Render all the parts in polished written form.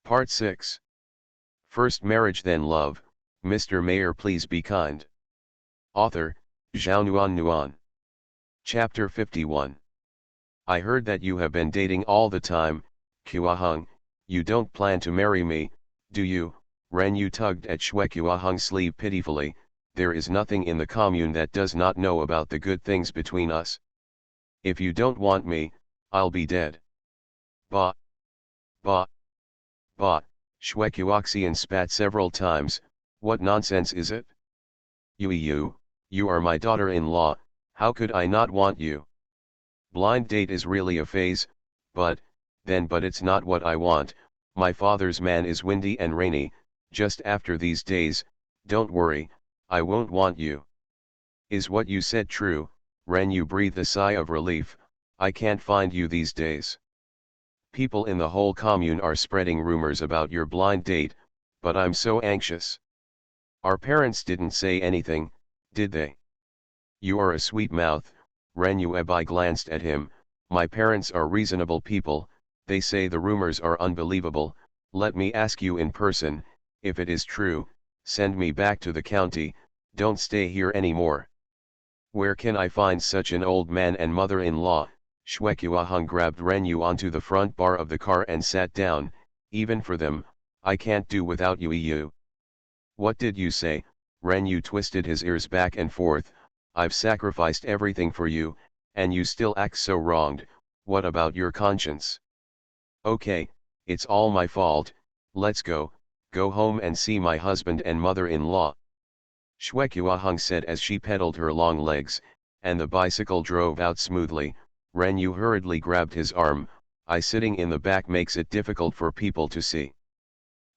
Part 6. First Marriage Then Love, Mr. Mayor Please Be Kind. Author, Zhao Nuan. Chapter 51. I heard that you have been dating all the time, Qiuheng. You don't plan to marry me, do you? Ren Yu tugged at Shui Qiuheng's sleeve pitifully. There is nothing in the commune that does not know about the good things between us. If you don't want me, I'll be dead. Bah. Bah. Bah. Shui Qiuheng spat several times. What nonsense is it? You are my daughter-in-law, how could I not want you? Blind date is really a phase, but it's not what I want. My father's man is windy and rainy, just after these days. Don't worry, I won't want you. Is what you said true? Ren Yu breathed a sigh of relief. I can't find you these days. People in the whole commune are spreading rumors about your blind date, but I'm so anxious. Our parents didn't say anything, did they? You are a sweet mouth, Ren Yu Ebai glanced at him. My parents are reasonable people, they say the rumors are unbelievable. Let me ask you in person, if it is true, send me back to the county, don't stay here anymore. Where can I find such an old man and mother-in-law? Shui Qiuheng grabbed Ren Yu onto the front bar of the car and sat down. Even for them, I can't do without you. What did you say? Ren Yu twisted his ears back and forth. I've sacrificed everything for you, and you still act so wronged. What about your conscience? Okay, it's all my fault. Let's go home and see my husband and mother-in-law. Shui Qiuheng said as she pedaled her long legs, and the bicycle drove out smoothly. Ren Yu hurriedly grabbed his arm. I sitting in the back makes it difficult for people to see.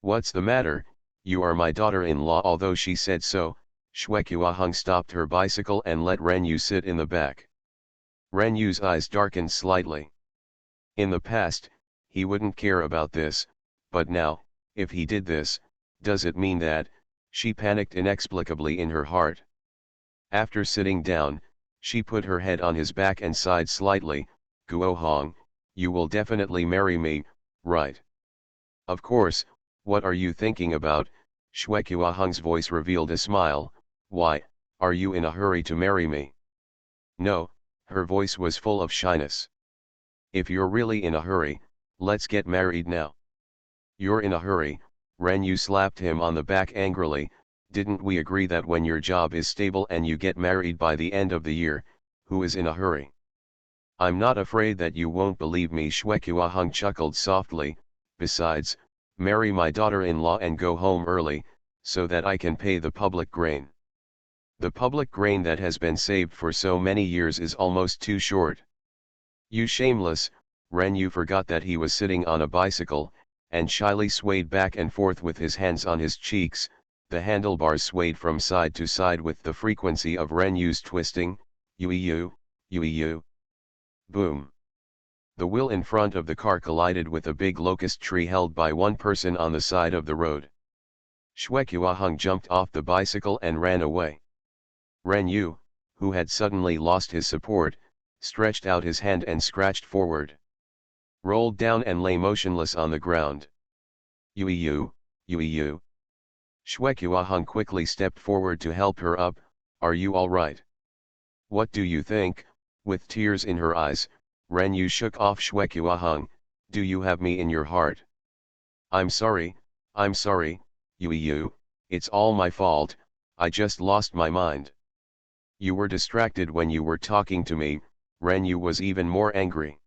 What's the matter? You are my daughter-in-law. Although she said so, Shui Qiuheng stopped her bicycle and let Ren Yu sit in the back. Ren Yu's eyes darkened slightly. In the past, he wouldn't care about this, but now, if he did this, does it mean that? She panicked inexplicably in her heart. After sitting down, she put her head on his back and sighed slightly. Qiuheng, you will definitely marry me, right? Of course, what are you thinking about? Shui Qiuheng's voice revealed a smile. Why, are you in a hurry to marry me? No, her voice was full of shyness. If you're really in a hurry, let's get married now. You're in a hurry, Ren Yu slapped him on the back angrily. Didn't we agree that when your job is stable and you get married by the end of the year, who is in a hurry? I'm not afraid that you won't believe me. Shui Qiuheng chuckled softly. Besides, marry my daughter-in-law and go home early, so that I can pay the public grain. The public grain that has been saved for so many years is almost too short. You shameless, Ren Yu forgot that he was sitting on a bicycle, and shyly swayed back and forth with his hands on his cheeks. The handlebars swayed from side to side with the frequency of Ren Yu's twisting. Yu. Boom. The wheel in front of the car collided with a big locust tree held by one person on the side of the road. Shui Qiuheng jumped off the bicycle and ran away. Ren Yu, who had suddenly lost his support, stretched out his hand and scratched forward. Rolled down and lay motionless on the ground. Yu. Shui Qiuheng quickly stepped forward to help her up. Are you all right? What do you think? With tears in her eyes, Ren Yu shook off Shui Qiuheng. Do you have me in your heart? I'm sorry, Yu, it's all my fault, I just lost my mind. You were distracted when you were talking to me. Ren Yu was even more angry.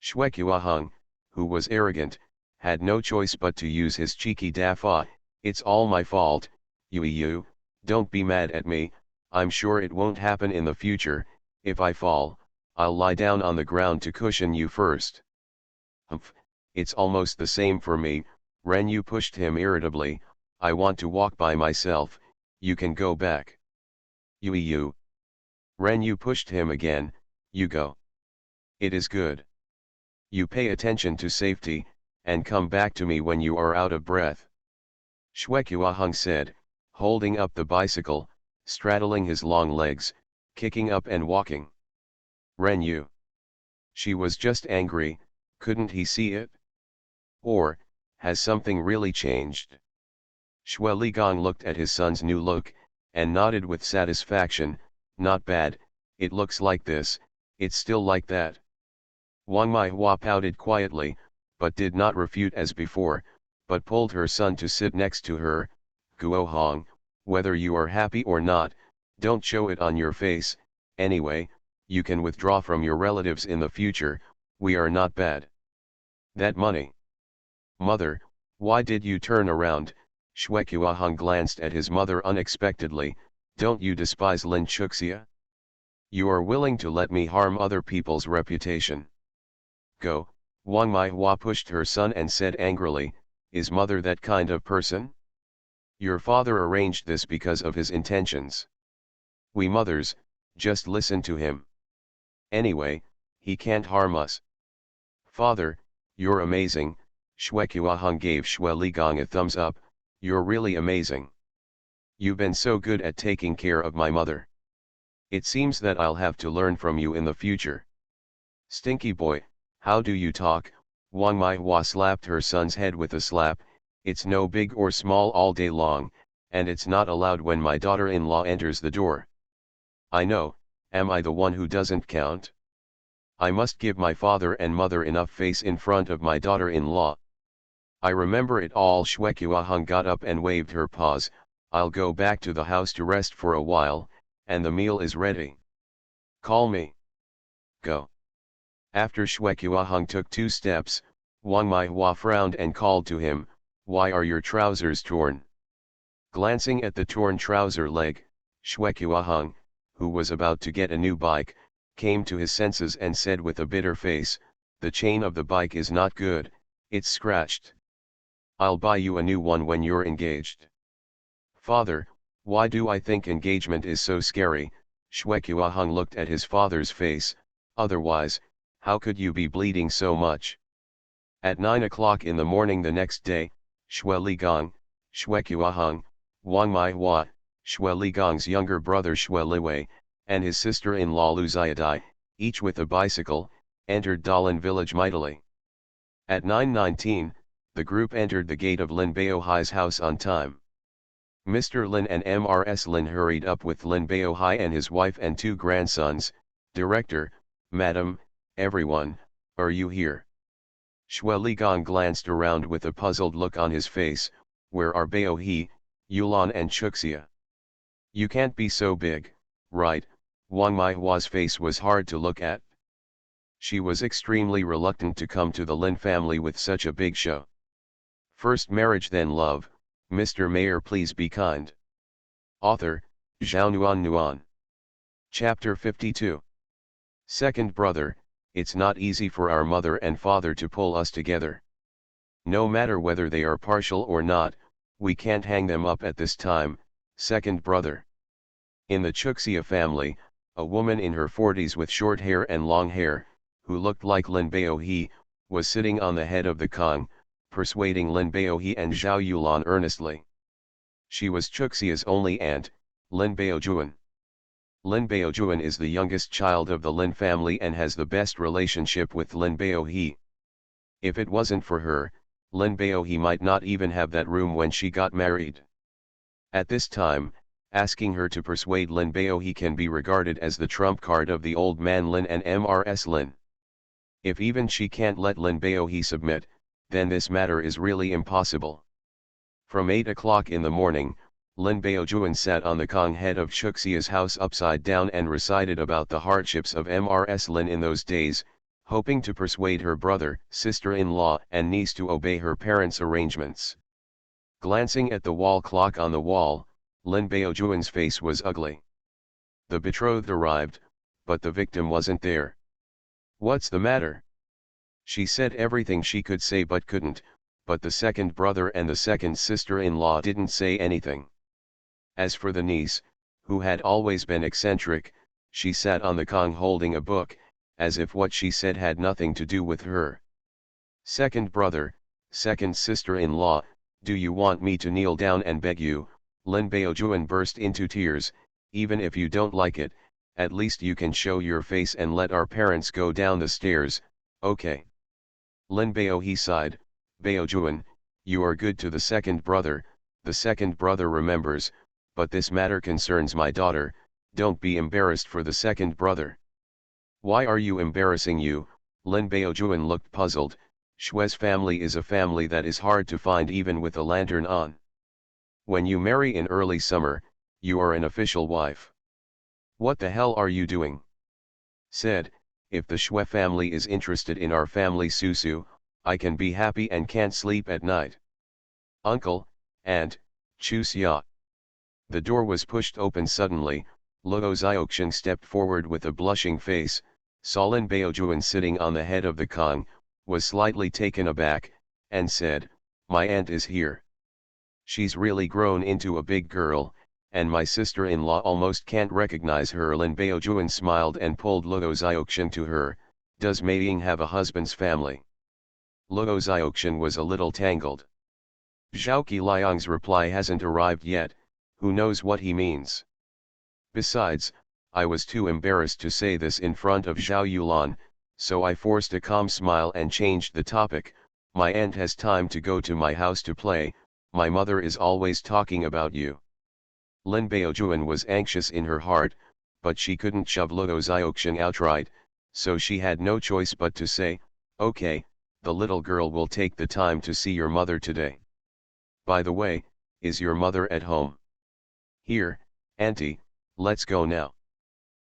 Shui Qiuheng, who was arrogant, had no choice but to use his cheeky dafa. It's all my fault, Yu, don't be mad at me, I'm sure it won't happen in the future. If I fall, I'll lie down on the ground to cushion you first. Humph, it's almost the same for me. Ren Yu pushed him irritably. I want to walk by myself, you can go back. Yu. Ren Yu pushed him again. You go. It is good. You pay attention to safety, and come back to me when you are out of breath. Shui Qiuheng said, holding up the bicycle, straddling his long legs, kicking up and walking. Ren Yu. She was just angry, couldn't he see it? Or, has something really changed? Xue Ligang looked at his son's new look, and nodded with satisfaction. Not bad, it looks like this, it's still like that. Wang Maihua pouted quietly, but did not refute as before, but pulled her son to sit next to her. Guo Hong, whether you are happy or not, don't show it on your face. Anyway, you can withdraw from your relatives in the future, we are not bad. That money. Mother, why did you turn around? Xue Qiuhong glanced at his mother unexpectedly. Don't you despise Lin Chuxia? You are willing to let me harm other people's reputation. Go. Wang Maihua pushed her son and said angrily, is mother that kind of person? Your father arranged this because of his intentions. We mothers, just listen to him. Anyway, he can't harm us. Father, you're amazing. Xue Qiuhong gave Xue Ligang a thumbs up. You're really amazing. You've been so good at taking care of my mother. It seems that I'll have to learn from you in the future. Stinky boy, how do you talk? Wang Maihua slapped her son's head with a slap. It's no big or small all day long, and it's not allowed when my daughter-in-law enters the door. I know, am I the one who doesn't count? I must give my father and mother enough face in front of my daughter-in-law. I remember it all. Xue Qiuhong got up and waved her paws. I'll go back to the house to rest for a while, and the meal is ready. Call me. Go. After Xue Qiuhong took 2 steps, Wang Maihua frowned and called to him, why are your trousers torn? Glancing at the torn trouser leg, Xue Qiuhong, who was about to get a new bike, came to his senses and said with a bitter face, the chain of the bike is not good, it's scratched. I'll buy you a new one when you're engaged. Father, why do I think engagement is so scary? Xue Qiuhong looked at his father's face. Otherwise, how could you be bleeding so much? At 9 o'clock in the morning the next day, Xue Ligang, Xue Qiuhong, Wang Maihua, Xue Ligang's younger brother Xue Liwei, and his sister-in-law Lu Xiaodai, each with a bicycle, entered Dalian village mightily. At 9:19, the group entered the gate of Lin Baohai's house on time. Mr. Lin and Mrs. Lin hurried up with Lin Baohai and his wife and 2 grandsons. Director, Madam, everyone, are you here? Xue Ligang glanced around with a puzzled look on his face. Where are Baohai, Yulan and Chuxia? You can't be so big, right? Wang Maihua's face was hard to look at. She was extremely reluctant to come to the Lin family with such a big show. First marriage then love. Mr. Mayor, please be kind. Author, Zhao Nuan. Chapter 52. Second brother, it's not easy for our mother and father to pull us together. No matter whether they are partial or not, we can't hang them up at this time. Second brother. In the Chuxia family, a woman in her 40s with short hair and long hair, who looked like Lin Baohai, was sitting on the head of the Kong, persuading Lin Baohai and Zhao Yulan earnestly. She was Chuxia's only aunt, Lin Baojuan. Lin Baojuan is the youngest child of the Lin family and has the best relationship with Lin Baohai. If it wasn't for her, Lin Baohai might not even have that room when she got married. At this time, asking her to persuade Lin Baohai can be regarded as the trump card of the old man Lin and Mrs. Lin. If even she can't let Lin Baohai submit, then this matter is really impossible. From 8 o'clock in the morning, Lin Baojuan sat on the Kong head of Chuxia's house upside down and recited about the hardships of Mrs. Lin in those days, hoping to persuade her brother, sister-in-law and niece to obey her parents' arrangements. Glancing at the wall clock on the wall, Lin Baojuan's face was ugly. The betrothed arrived, but the victim wasn't there. What's the matter? She said everything she could say but couldn't, but the second brother and the second sister-in-law didn't say anything. As for the niece, who had always been eccentric, she sat on the Kong holding a book, as if what she said had nothing to do with her. Second brother, second sister-in-law, do you want me to kneel down and beg you? Lin Baojuan burst into tears. Even if you don't like it, at least you can show your face and let our parents go down the stairs, okay? Lin Baohai sighed, Baojuan, you are good to the second brother, the second brother remembers, but this matter concerns my daughter, don't be embarrassed for the second brother. Why are you embarrassing you? Lin Baojuan looked puzzled. Shue's family is a family that is hard to find even with a lantern on. When you marry in early summer, you are an official wife. What the hell are you doing? Said, if the Shue family is interested in our family Susu, I can be happy and can't sleep at night. Uncle, Aunt, choose ya. The door was pushed open suddenly. Luo Xiaoxian stepped forward with a blushing face, saw Lin Baojuan sitting on the head of the Kong, was slightly taken aback, and said, my aunt is here. She's really grown into a big girl, and my sister-in-law almost can't recognize her. Lin Baojuan smiled and pulled Luo Xiaoxian to her. Does Mei Ying have a husband's family? Luo Xiaoxian was a little tangled. Zhao Qiliang's reply hasn't arrived yet, who knows what he means. Besides, I was too embarrassed to say this in front of Zhao Yulan, so I forced a calm smile and changed the topic. My aunt has time to go to my house to play, my mother is always talking about you. Lin Baojuan was anxious in her heart, but she couldn't shove Luo Xiaoxian outright, so she had no choice but to say, okay, the little girl will take the time to see your mother today. By the way, is your mother at home? Here, auntie, let's go now.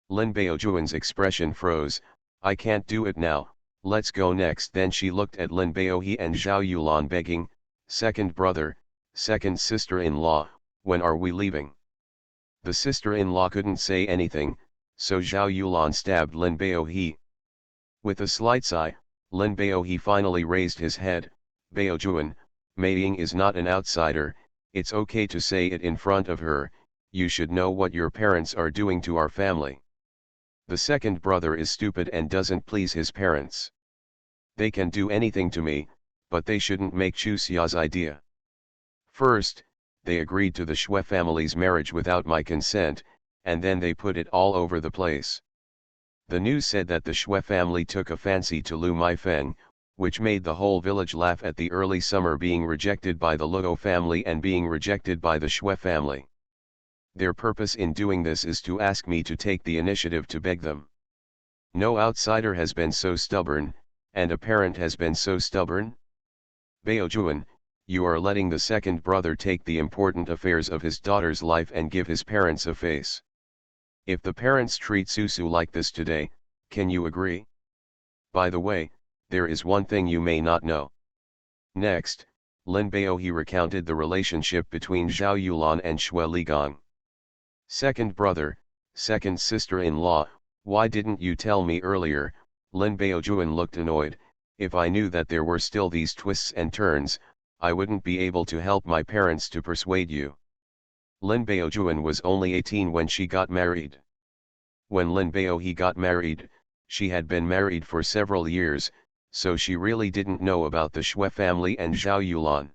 Lin Baojuan's expression froze. I can't do it now, let's go next. Then she looked at Lin Baohe and Zhao Yulan begging, second brother, second sister-in-law, when are we leaving? The sister-in-law couldn't say anything, so Zhao Yulan stabbed Lin Baohe. With a slight sigh, Lin Baohe finally raised his head. Baojuan, Mei Ying is not an outsider, it's okay to say it in front of her, you should know what your parents are doing to our family. The second brother is stupid and doesn't please his parents. They can do anything to me, but they shouldn't make Chu Xia's idea. First, they agreed to the Shue family's marriage without my consent, and then they put it all over the place. The news said that the Shue family took a fancy to Lu Maifeng, which made the whole village laugh at the early summer being rejected by the Luo family and being rejected by the Shue family. Their purpose in doing this is to ask me to take the initiative to beg them. No outsider has been so stubborn, and a parent has been so stubborn. Baojuan, you are letting the second brother take the important affairs of his daughter's life and give his parents a face. If the parents treat Susu like this today, can you agree? By the way, there is one thing you may not know. Next, Lin Baohe recounted the relationship between Zhao Yulan and Shue Ligong. Second brother, second sister-in-law, why didn't you tell me earlier? Lin Baojuan looked annoyed. If I knew that there were still these twists and turns, I wouldn't be able to help my parents to persuade you. Lin Baojuan was only 18 when she got married. When Lin Baohe got married, she had been married for several years, so she really didn't know about the Shue family and Zhao Yulan.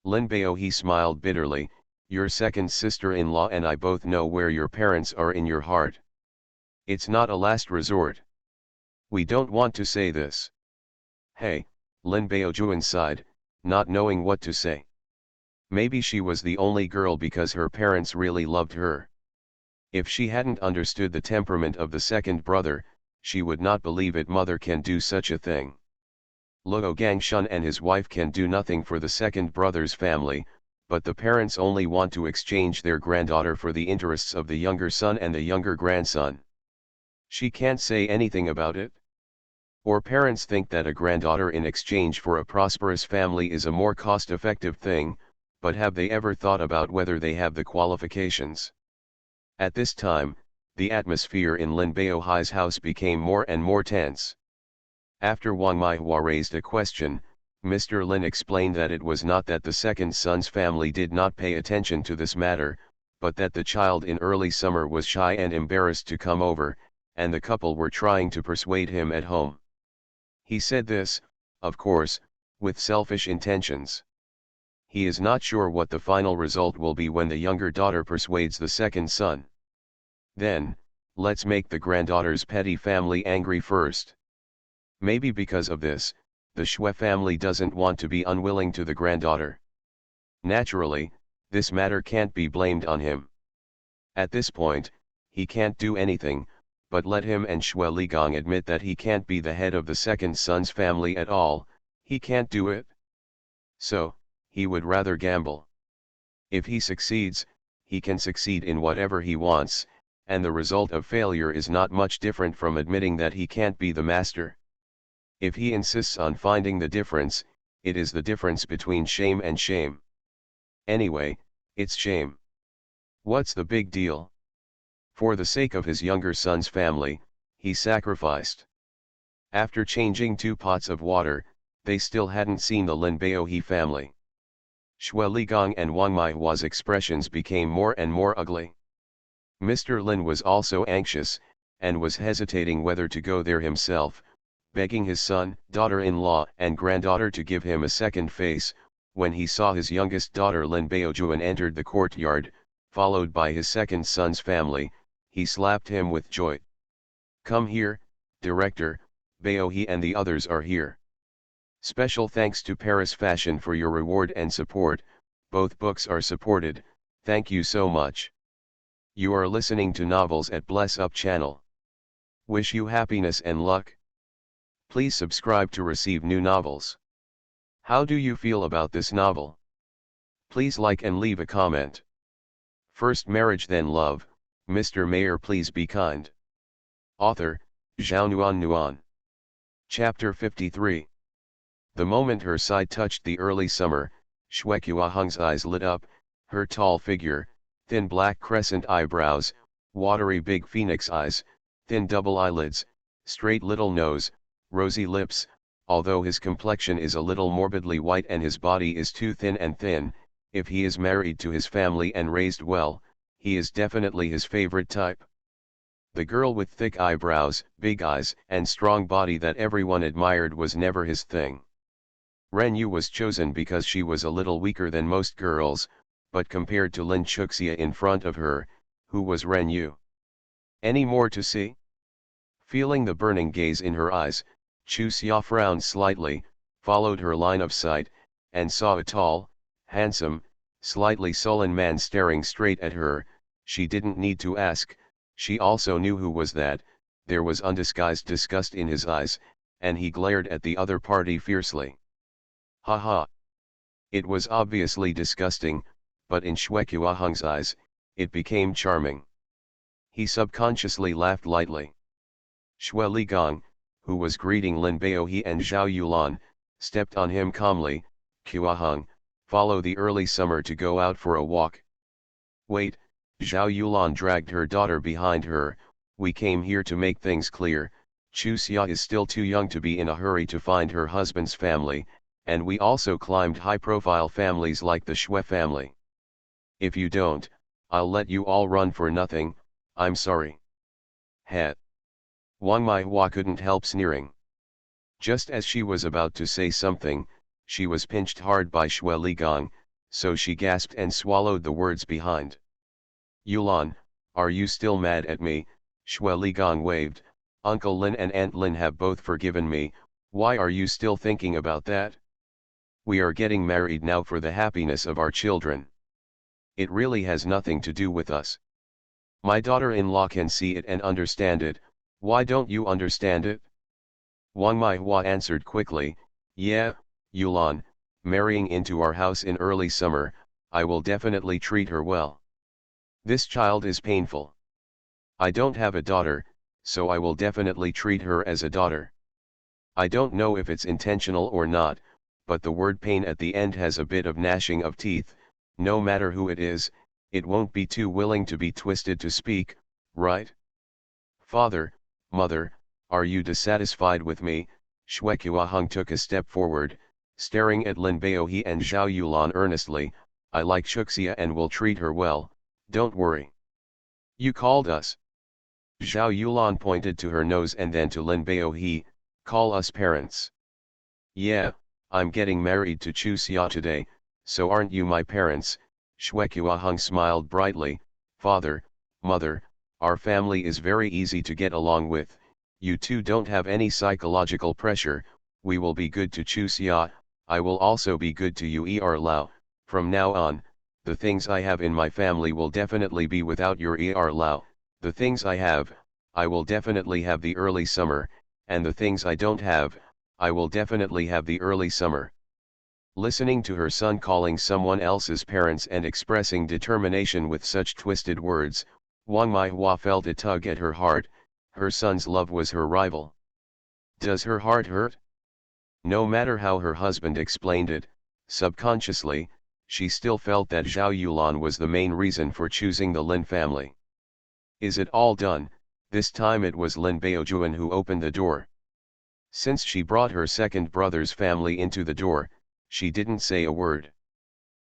Lin Baohe smiled bitterly. Your second sister-in-law and I both know where your parents are in your heart. It's not a last resort. We don't want to say this. Hey, Lin Baojuan sighed, not knowing what to say. Maybe she was the only girl because her parents really loved her. If she hadn't understood the temperament of the second brother, she would not believe it. Mother can do such a thing. Luo Gangshun and his wife can do nothing for the second brother's family, but the parents only want to exchange their granddaughter for the interests of the younger son and the younger grandson. She can't say anything about it? Or parents think that a granddaughter in exchange for a prosperous family is a more cost-effective thing, but have they ever thought about whether they have the qualifications? At this time, the atmosphere in Lin Baohai's house became more and more tense. After Wang Maihua raised a question, Mr. Lin explained that it was not that the second son's family did not pay attention to this matter, but that the child in early summer was shy and embarrassed to come over, and the couple were trying to persuade him at home. He said this, of course, with selfish intentions. He is not sure what the final result will be when the younger daughter persuades the second son. Then, let's make the granddaughter's petty family angry first. Maybe because of this, the Shui family doesn't want to be unwilling to the granddaughter. Naturally, this matter can't be blamed on him. At this point, he can't do anything, but let him and Shui Ligang admit that he can't be the head of the second son's family at all. He can't do it. So, he would rather gamble. If he succeeds, he can succeed in whatever he wants, and the result of failure is not much different from admitting that he can't be the master. If he insists on finding the difference, it is the difference between shame and shame. Anyway, it's shame. What's the big deal? For the sake of his younger son's family, he sacrificed. After changing 2 pots of water, they still hadn't seen the Lin Baohe family. Shui Ligang and Wang Maihua's expressions became more and more ugly. Mr. Lin was also anxious, and was hesitating whether to go there himself, begging his son, daughter-in-law and granddaughter to give him a second face, when he saw his youngest daughter Lin Baojuan entered the courtyard, followed by his second son's family. He slapped him with joy. "Come here, director, Baohe and the others are here. Special thanks to Paris Fashion for your reward and support, both books are supported, thank you so much. You are listening to Novels at Bless Up channel. Wish you happiness and luck. Please subscribe to receive new novels. How do you feel about this novel? Please like and leave a comment. First Marriage Then Love, Mr. Mayor Please Be Kind. Author, Zhao Nuan. Chapter 53. The moment her side touched the early summer, Shui Hung's eyes lit up, her tall figure, thin black crescent eyebrows, watery big phoenix eyes, thin double eyelids, straight little nose, rosy lips. Although his complexion is a little morbidly white and his body is too thin and thin, if he is married to his family and raised well, he is definitely his favorite type. The girl with thick eyebrows, big eyes, and strong body that everyone admired was never his thing. Ren Yu was chosen because she was a little weaker than most girls, but compared to Lin Chuxia in front of her, who was Ren Yu? Any more to see? Feeling the burning gaze in her eyes, Chu Xia frowned slightly, followed her line of sight, and saw a tall, handsome, slightly sullen man staring straight at her. She didn't need to ask, she also knew who was that. There was undisguised disgust in his eyes, and he glared at the other party fiercely. Ha ha! It was obviously disgusting, but in Shui Hung's eyes, it became charming. He subconsciously laughed lightly. Shui Ligang, who was greeting Lin Baohe and Zhao Yulan, stepped on him calmly. "Hua Hung, follow the early summer to go out for a walk." "Wait," Zhao Yulan dragged her daughter behind her, "we came here to make things clear. Chu Xia is still too young to be in a hurry to find her husband's family, and we also climbed high-profile families like the Shui family. If you don't, I'll let you all run for nothing, I'm sorry." "Het." Wang Maihua couldn't help sneering. Just as she was about to say something, she was pinched hard by Shui Ligang, so she gasped and swallowed the words behind. "Yulan, are you still mad at me?" Shui Ligang waved. "Uncle Lin and Aunt Lin have both forgiven me, why are you still thinking about that? We are getting married now for the happiness of our children. It really has nothing to do with us. My daughter-in-law can see it and understand it, why don't you understand it?" Wang Maihua answered quickly, "Yeah, Yulan, marrying into our house in early summer, I will definitely treat her well. This child is painful. I don't have a daughter, so I will definitely treat her as a daughter. I don't know if it's intentional or not, but the word pain at the end has a bit of gnashing of teeth. No matter who it is, it won't be too willing to be twisted to speak, right? Father, mother, are you dissatisfied with me?" Shui Hung took a step forward, staring at Lin Baohe and Zhao Yulan earnestly. "I like Chuxia and will treat her well, don't worry." "You called us?" Zhao Yulan pointed to her nose and then to Lin Baohe, "Call us parents?" "Yeah, I'm getting married to Chu Xia today, so aren't you my parents?" Shui Hung smiled brightly. "Father, mother, our family is very easy to get along with, you two don't have any psychological pressure, we will be good to Chusia, I will also be good to you Lao, from now on, the things I have in my family will definitely be without your Lao, the things I have, I will definitely have the early summer, and the things I don't have, I will definitely have the early summer. Listening to her son calling someone else's parents and expressing determination with such twisted words, Wang Maihua felt a tug at her heart. Her son's love was her rival. Does her heart hurt? No matter how her husband explained it, subconsciously, she still felt that Zhao Yulan was the main reason for choosing the Lin family. Is it all done? This time it was Lin Baojuan who opened the door. Since she brought her second brother's family into the door, she didn't say a word.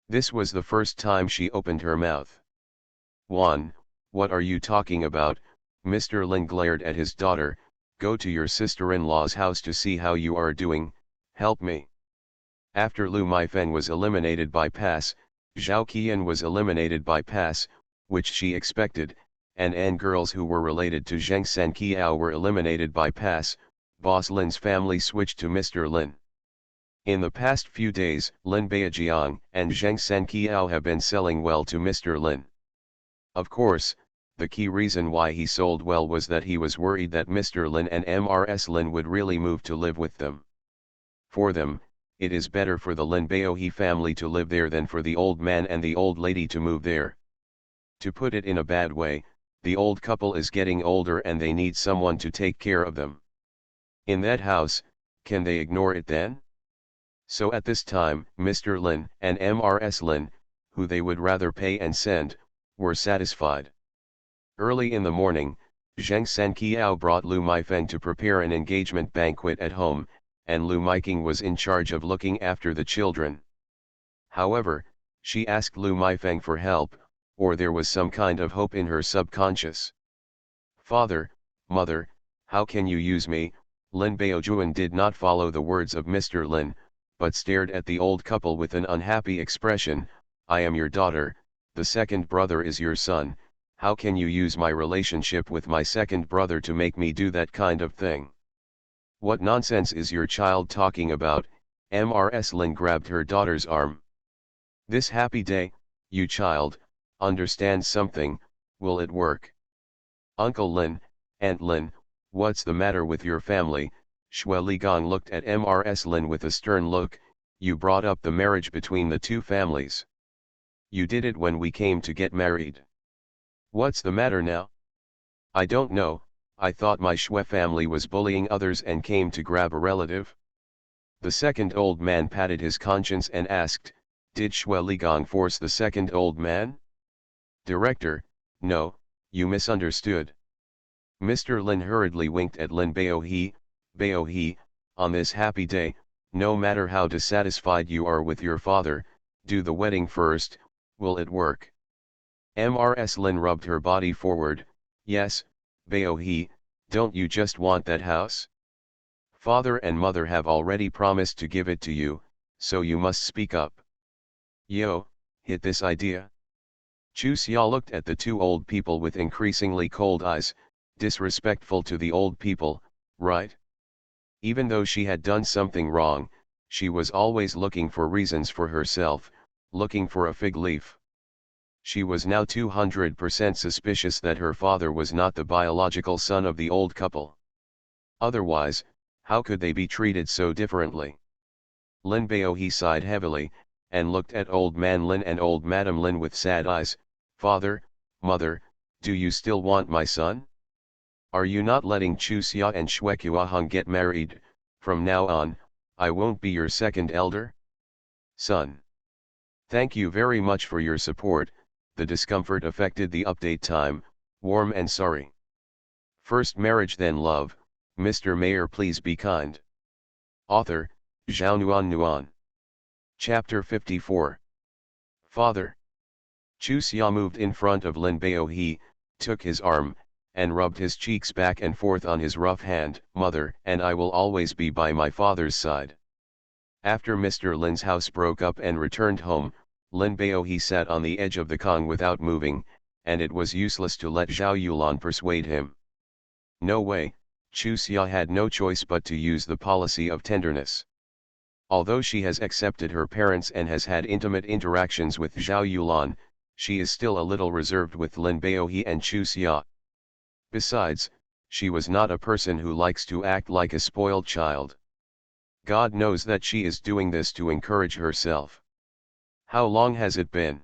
This was the first time she opened her mouth. Juan, what are you talking about? Mr. Lin glared at his daughter. Go to your sister-in-law's house to see how you are doing, help me. After Lu Maifeng was eliminated by pass, Zhao Qian was eliminated by pass, which she expected, and girls who were related to Zheng Sanqiao were eliminated by pass. Boss Lin's family switched to Mr. Lin. In the past few days, Lin Beijiang and Zheng Sanqiao have been selling well to Mr. Lin. Of course, the key reason why he sold well was that he was worried that Mr. Lin and Mrs. Lin would really move to live with them. For them, it is better for the Lin Baohe family to live there than for the old man and the old lady to move there. To put it in a bad way, the old couple is getting older and they need someone to take care of them. In that house, can they ignore it then? So at this time, Mr. Lin and Mrs. Lin, who they would rather pay and send, were satisfied. Early in the morning, Zheng Sanqiao brought Lu Maifeng to prepare an engagement banquet at home, and Lu Maiking was in charge of looking after the children. However, she asked Lu Maifeng for help, or there was some kind of hope in her subconscious. Father, mother, how can you use me? Lin Baojuan did not follow the words of Mr. Lin, but stared at the old couple with an unhappy expression. I am your daughter, the second brother is your son, how can you use my relationship with my second brother to make me do that kind of thing? What nonsense is your child talking about? Mrs. Lin grabbed her daughter's arm. This happy day, you child, understand something, will it work? Uncle Lin, Aunt Lin, what's the matter with your family? Xue Ligong looked at Mrs. Lin with a stern look. You brought up the marriage between the two families. You did it when we came to get married. What's the matter now? I don't know, I thought my Xue family was bullying others and came to grab a relative. The second old man patted his conscience and asked, did Xue Ligong force the second old man? Director, no, you misunderstood. Mr. Lin hurriedly winked at Lin Baohe. Baohe, on this happy day, no matter how dissatisfied you are with your father, do the wedding first, will it work? Mrs. Lin rubbed her body forward. Yes, Baohe, don't you just want that house? Father and mother have already promised to give it to you, so you must speak up. Yo, hit this idea. Chu Xia looked at the two old people with increasingly cold eyes, disrespectful to the old people, right? Even though she had done something wrong, she was always looking for reasons for herself, looking for a fig leaf. She was now 200% suspicious that her father was not the biological son of the old couple. Otherwise, how could they be treated so differently? Lin Baohe sighed heavily, and looked at old man Lin and old Madam Lin with sad eyes. Father, mother, do you still want my son? Are you not letting Chu Xia and Xue Qiahong get married? From now on, I won't be your second elder? Son. Thank you very much for your support. The discomfort affected the update time. Warm and sorry. First marriage then love. Mr. Mayor please be kind. Author, Zhao Nuan. Chapter 54. Father. Chu Xia moved in front of Lin Baohe, took his arm, and rubbed his cheeks back and forth on his rough hand. Mother and I will always be by my father's side. After Mr. Lin's house broke up and returned home, Lin Baohe sat on the edge of the Kong without moving, and it was useless to let Zhao Yulan persuade him. No way, Chu Xia had no choice but to use the policy of tenderness. Although she has accepted her parents and has had intimate interactions with Zhao Yulan, she is still a little reserved with Lin Baohe and Chu Xia. Besides, she was not a person who likes to act like a spoiled child. God knows that she is doing this to encourage herself. How long has it been?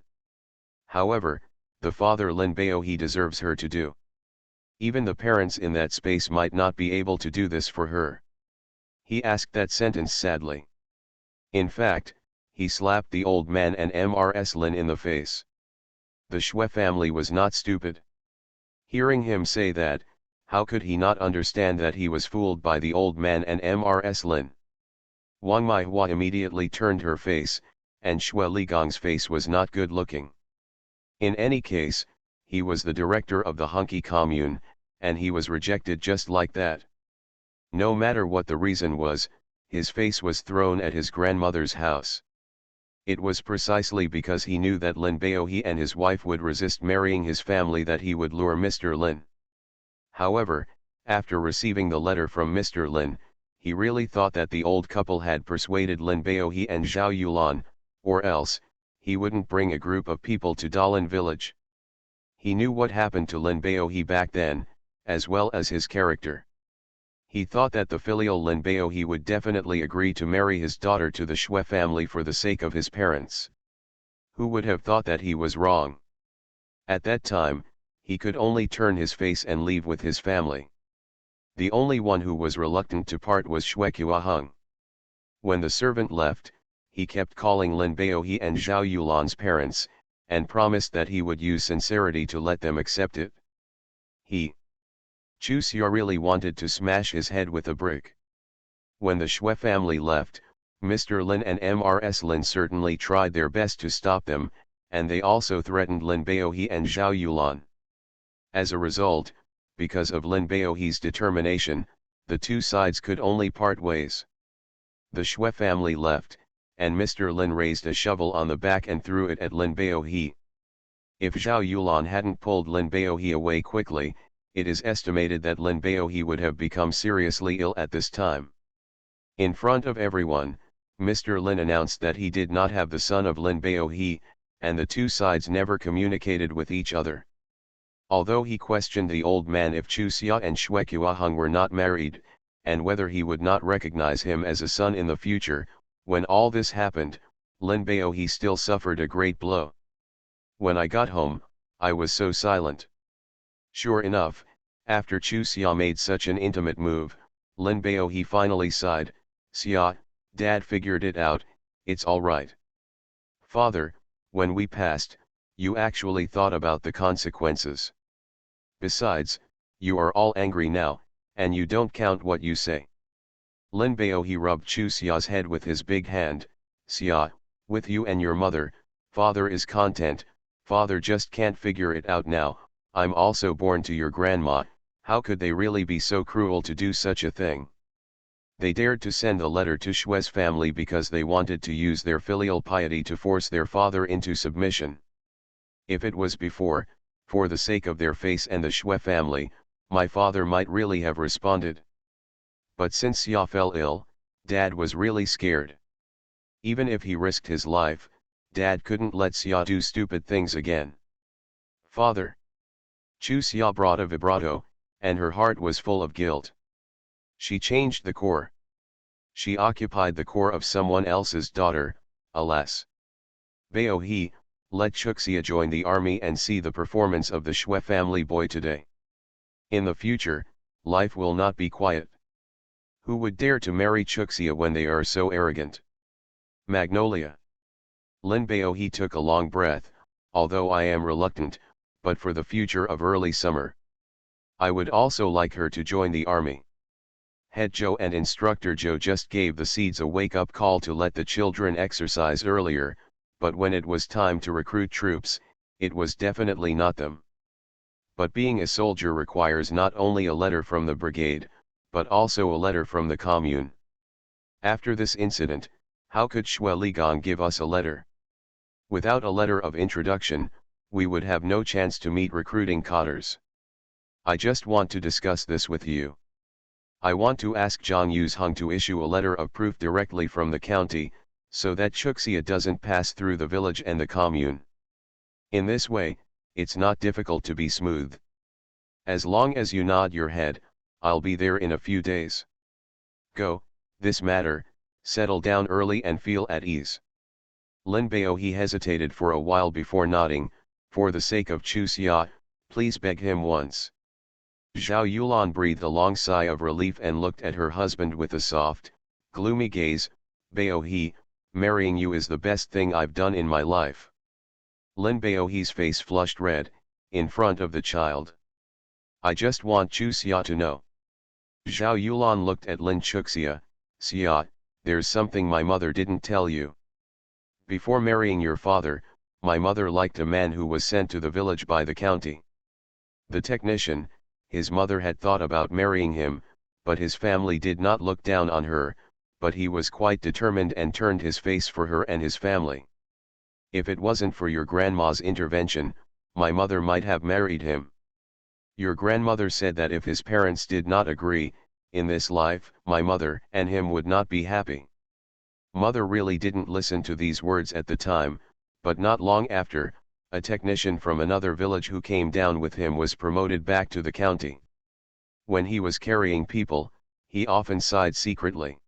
However, the father Lin Baohe deserves her to do. Even the parents in that space might not be able to do this for her. He asked that sentence sadly. In fact, he slapped the old man and Mrs. Lin in the face. The Xue family was not stupid. Hearing him say that, how could he not understand that he was fooled by the old man and Mrs. Lin? Wang Maihua immediately turned her face, and Xue Ligong's face was not good looking. In any case, he was the director of the Hunky commune, and he was rejected just like that. No matter what the reason was, his face was thrown at his grandmother's house. It was precisely because he knew that Lin Baohe and his wife would resist marrying his family that he would lure Mr. Lin. However, after receiving the letter from Mr. Lin, he really thought that the old couple had persuaded Lin Baohe and Zhao Yulan, or else, he wouldn't bring a group of people to Dalian village. He knew what happened to Lin Baohe back then, as well as his character. He thought that the filial Lin Baohe would definitely agree to marry his daughter to the Xue family for the sake of his parents. Who would have thought that he was wrong? At that time, he could only turn his face and leave with his family. The only one who was reluctant to part was Xue Qiaheng. When the servant left, he kept calling Lin Baohe and Zhao Yulan's parents, and promised that he would use sincerity to let them accept it. Chu Xia really wanted to smash his head with a brick. When the Xue family left, Mr. Lin and Mrs. Lin certainly tried their best to stop them, and they also threatened Lin Baohe and Zhao Yulan. As a result, because of Lin Baohe's determination, the two sides could only part ways. The Xue family left, and Mr. Lin raised a shovel on the back and threw it at Lin Baohe. If Zhao Yulan hadn't pulled Lin Baohe away quickly, it is estimated that Lin Baohe would have become seriously ill at this time. In front of everyone, Mr. Lin announced that he did not have the son of Lin Baohe, and the two sides never communicated with each other. Although he questioned the old man if Chu Xia and Xue Qiaheng were not married, and whether he would not recognize him as a son in the future, when all this happened, Lin Baohe still suffered a great blow. When I got home, I was so silent. Sure enough, after Chu Xia made such an intimate move, Lin Baohe finally sighed, "Xia, Dad figured it out, it's all right. Father, when we passed, you actually thought about the consequences. Besides, you are all angry now, and you don't count what you say." Lin Baohe rubbed Chu Xia's head with his big hand. "Xia, with you and your mother, Father is content. Father just can't figure it out now. I'm also born to your grandma, how could they really be so cruel to do such a thing? They dared to send a letter to Xue's family because they wanted to use their filial piety to force their father into submission. If it was before, for the sake of their face and the Xue family, my father might really have responded. But since Xia fell ill, Dad was really scared. Even if he risked his life, Dad couldn't let Xia do stupid things again. Father." Chu Xia brought a vibrato, and her heart was full of guilt. She changed the core. She occupied the core of someone else's daughter, alas. Baohe, let Chuxia join the army and see the performance of the Xue family boy today. In the future, life will not be quiet. Who would dare to marry Chuxia when they are so arrogant? Magnolia. Lin Baohe took a long breath, although I am reluctant, but for the future of early summer. I would also like her to join the army. Head Joe and Instructor Joe just gave the seeds a wake-up call to let the children exercise earlier, but when it was time to recruit troops, it was definitely not them. But being a soldier requires not only a letter from the brigade, but also a letter from the commune. After this incident, how could Xue Ligong give us a letter? Without a letter of introduction, we would have no chance to meet recruiting cadres. I just want to discuss this with you. I want to ask Zhang Yuzheng to issue a letter of proof directly from the county, so that Chuxia doesn't pass through the village and the commune. In this way, it's not difficult to be smooth. As long as you nod your head, I'll be there in a few days. Go, this matter, settle down early and feel at ease. Lin Bao he hesitated for a while before nodding. For the sake of Chuxia, please beg him once. Zhao Yulan breathed a long sigh of relief and looked at her husband with a soft, gloomy gaze. Bao he, marrying you is the best thing I've done in my life. Lin Bao he's face flushed red, in front of the child. I just want Chuxia to know. Zhao Yulan looked at Lin Chuxia. Xia, there's something my mother didn't tell you. Before marrying your father, my mother liked a man who was sent to the village by the county. The technician, his mother had thought about marrying him, but his family did not look down on her, but he was quite determined and turned his face for her and his family. If it wasn't for your grandma's intervention, my mother might have married him. Your grandmother said that if his parents did not agree, in this life, my mother and him would not be happy. Mother really didn't listen to these words at the time, but not long after, a technician from another village who came down with him was promoted back to the county. When he was carrying people, he often sighed secretly.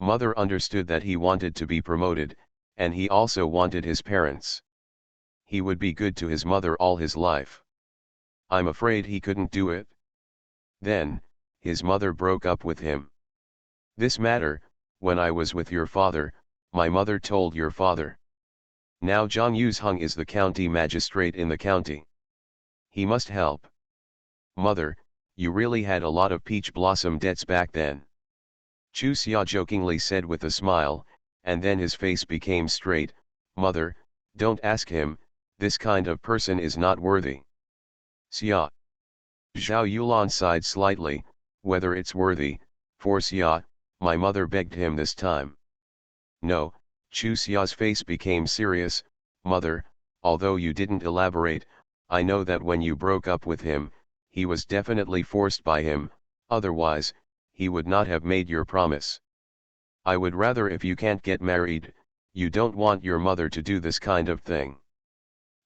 Mother understood that he wanted to be promoted, and he also wanted his parents. He would be good to his mother all his life. I'm afraid he couldn't do it. Then, his mother broke up with him. This matter, when I was with your father, my mother told your father. Now Zhang Yuzheng is the county magistrate in the county. He must help. Mother, you really had a lot of peach blossom debts back then. Chuxia jokingly said with a smile, and then his face became straight. Mother, don't ask him, this kind of person is not worthy. Xia. Zhao Yulan sighed slightly. Whether it's worthy, for Xia, my mother begged him this time. No. Chuxia's face became serious. Mother, although you didn't elaborate, I know that when you broke up with him, he was definitely forced by him, otherwise, he would not have made your promise. I would rather, if you can't get married, you don't want your mother to do this kind of thing.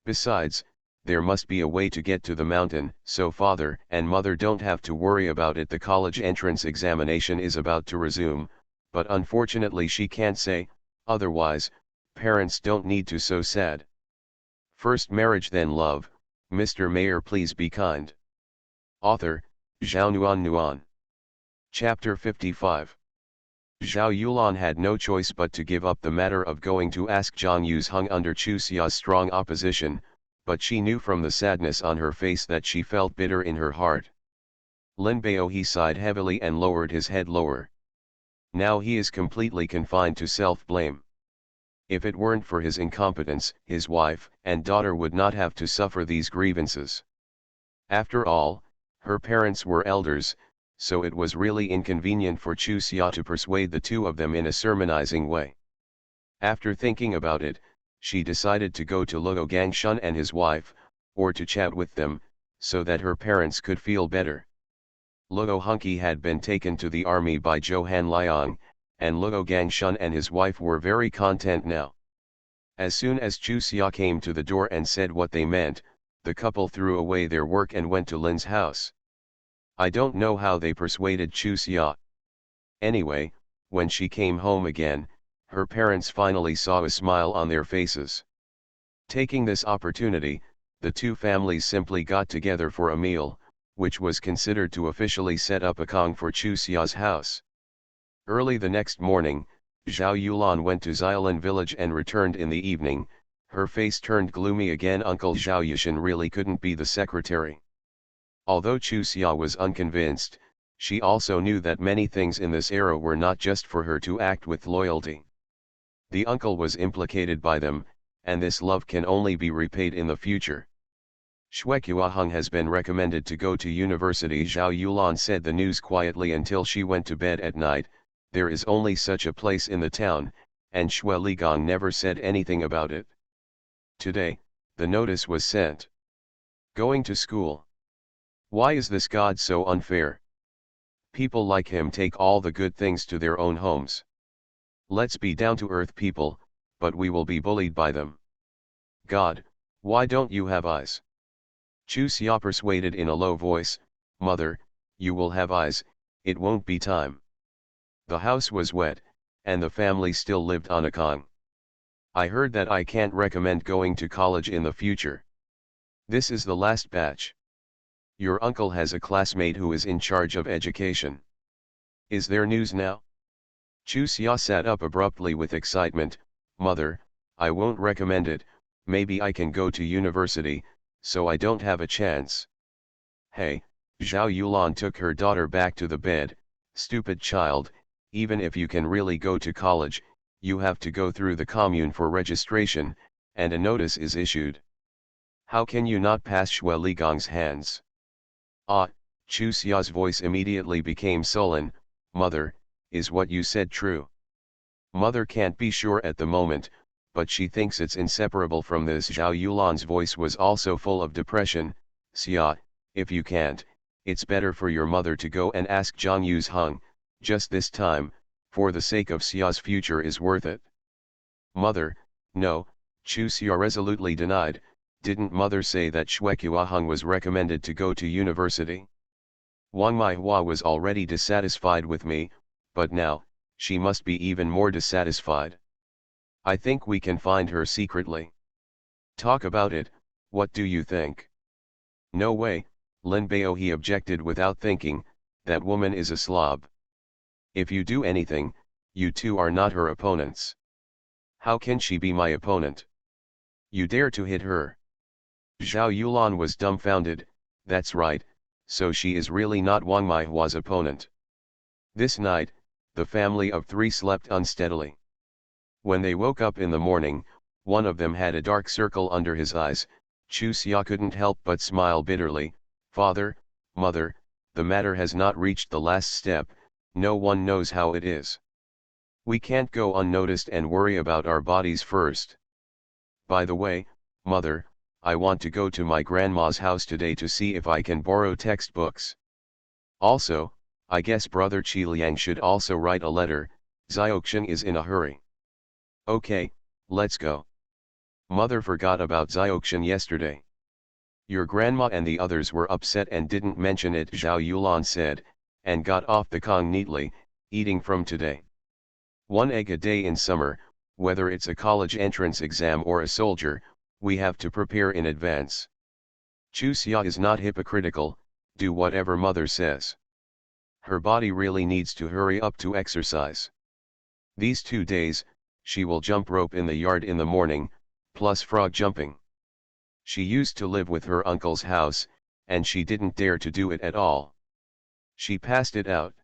Besides, there must be a way to get to the mountain, so father and mother don't have to worry about it. The college entrance examination is about to resume, but unfortunately she can't say. Otherwise, parents don't need to so sad. First marriage then love. Mr. Mayor please be kind. Author, Zhao Nuan. Chapter 55. Zhao Yulan had no choice but to give up the matter of going to ask Zhang Yuzheng under Chuxia's strong opposition, but she knew from the sadness on her face that she felt bitter in her heart. Lin Bao he sighed heavily and lowered his head lower. Now he is completely confined to self-blame. If it weren't for his incompetence, his wife and daughter would not have to suffer these grievances. After all, her parents were elders, so it was really inconvenient for Chuxia to persuade the two of them in a sermonizing way. After thinking about it, she decided to go to Luo Gangshun and his wife, or to chat with them, so that her parents could feel better. Luo Hunky had been taken to the army by Johan Liang, and Luo Gangshun and his wife were very content now. As soon as Chuxia came to the door and said what they meant, the couple threw away their work and went to Lin's house. I don't know how they persuaded Chuxia. Anyway, when she came home again, her parents finally saw a smile on their faces. Taking this opportunity, the two families simply got together for a meal, which was considered to officially set up a Kong for Chuxia's house. Early the next morning, Zhao Yulan went to Xiaolin village and returned in the evening. Her face turned gloomy again. Uncle Zhao Yushin really couldn't be the secretary. Although Chuxia was unconvinced, she also knew that many things in this era were not just for her to act with loyalty. The uncle was implicated by them, and this love can only be repaid in the future. Xueqiaheng has been recommended to go to university. Zhao Yulan said the news quietly until she went to bed at night. There is only such a place in the town, and Xue Ligong never said anything about it. Today, the notice was sent. Going to school. Why is this God so unfair? People like him take all the good things to their own homes. Let's be down-to-earth people, but we will be bullied by them. God, why don't you have eyes? Chusia persuaded in a low voice, Mother, you will have eyes, it won't be time. The house was wet, and the family still lived on a kong. I heard that I can't recommend going to college in the future. This is the last batch. Your uncle has a classmate who is in charge of education. Is there news now? Chusia sat up abruptly with excitement, Mother, I won't recommend it, maybe I can go to university, so I don't have a chance. Hey, Zhao Yulan took her daughter back to the bed, stupid child, even if you can really go to college, you have to go through the commune for registration, and a notice is issued. How can you not pass Xue Ligong's hands? Ah, Chu Xia's voice immediately became sullen, Mother, is what you said true? Mother can't be sure at the moment, but she thinks it's inseparable from this. Zhao Yulan's voice was also full of depression, Xia, if you can't, it's better for your mother to go and ask Zhang Yu's Hung, just this time, for the sake of Xia's future is worth it. Mother, no, Chu Xia resolutely denied, didn't mother say that Xuequa Hung was recommended to go to university? Wang Maihua was already dissatisfied with me, but now, she must be even more dissatisfied. I think we can find her secretly. Talk about it, what do you think? No way, Lin Bao he objected without thinking, that woman is a slob. If you do anything, you two are not her opponents. How can she be my opponent? You dare to hit her? Zhao Yulan was dumbfounded, that's right, so she is really not Wang Maihua's opponent. This night, the family of three slept unsteadily. When they woke up in the morning, one of them had a dark circle under his eyes. Chu Xia couldn't help but smile bitterly, Father, Mother, the matter has not reached the last step, no one knows how it is. We can't go unnoticed and worry about our bodies first. By the way, Mother, I want to go to my grandma's house today to see if I can borrow textbooks. Also, I guess Brother Qiliang should also write a letter, Zioxian is in a hurry. Okay, let's go. Mother forgot about Zioxian yesterday. Your grandma and the others were upset and didn't mention it, Zhao Yulan said, and got off the kong neatly, eating from today. 1 egg a day in summer, whether it's a college entrance exam or a soldier, we have to prepare in advance. Chu Xia is not hypocritical, do whatever mother says. Her body really needs to hurry up to exercise. These 2 days, she will jump rope in the yard in the morning, plus frog jumping. She used to live with her uncle's house, and she didn't dare to do it at all. She passed it out.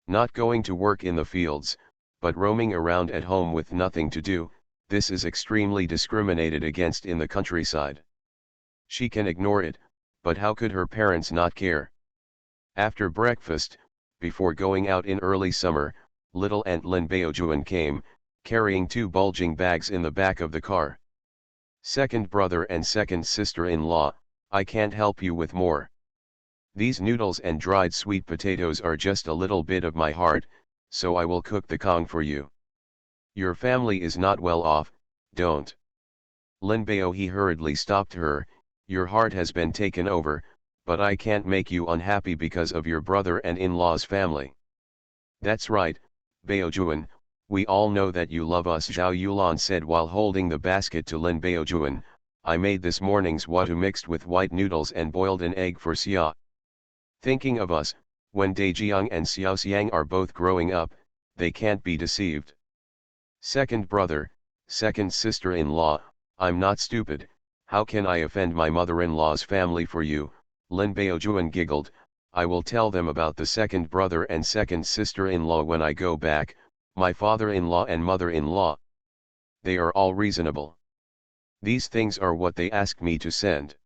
Not going to work in the fields, but roaming around at home with nothing to do, this is extremely discriminated against in the countryside. She can ignore it, but how could her parents not care? After breakfast, before going out in early summer, little Aunt Lin Baojuan came, carrying 2 bulging bags in the back of the car. Second brother and second sister-in-law, I can't help you with more. These noodles and dried sweet potatoes are just a little bit of my heart, so I will cook the kong for you. Your family is not well off, don't. Lin Bao he hurriedly stopped her, your heart has been taken over, but I can't make you unhappy because of your brother and in-law's family. That's right, Baojuan, we all know that you love us, Zhao Yulan said while holding the basket to Lin Baojuan. I made this morning's watu mixed with white noodles and boiled an egg for Xia. Thinking of us, when Daijiang and Xiaoxiang are both growing up, they can't be deceived. Second brother, second sister-in-law, I'm not stupid, how can I offend my mother-in-law's family for you? Lin Baojuan giggled, I will tell them about the second brother and second sister-in-law when I go back, my father-in-law and mother-in-law. They are all reasonable. These things are what they asked me to send.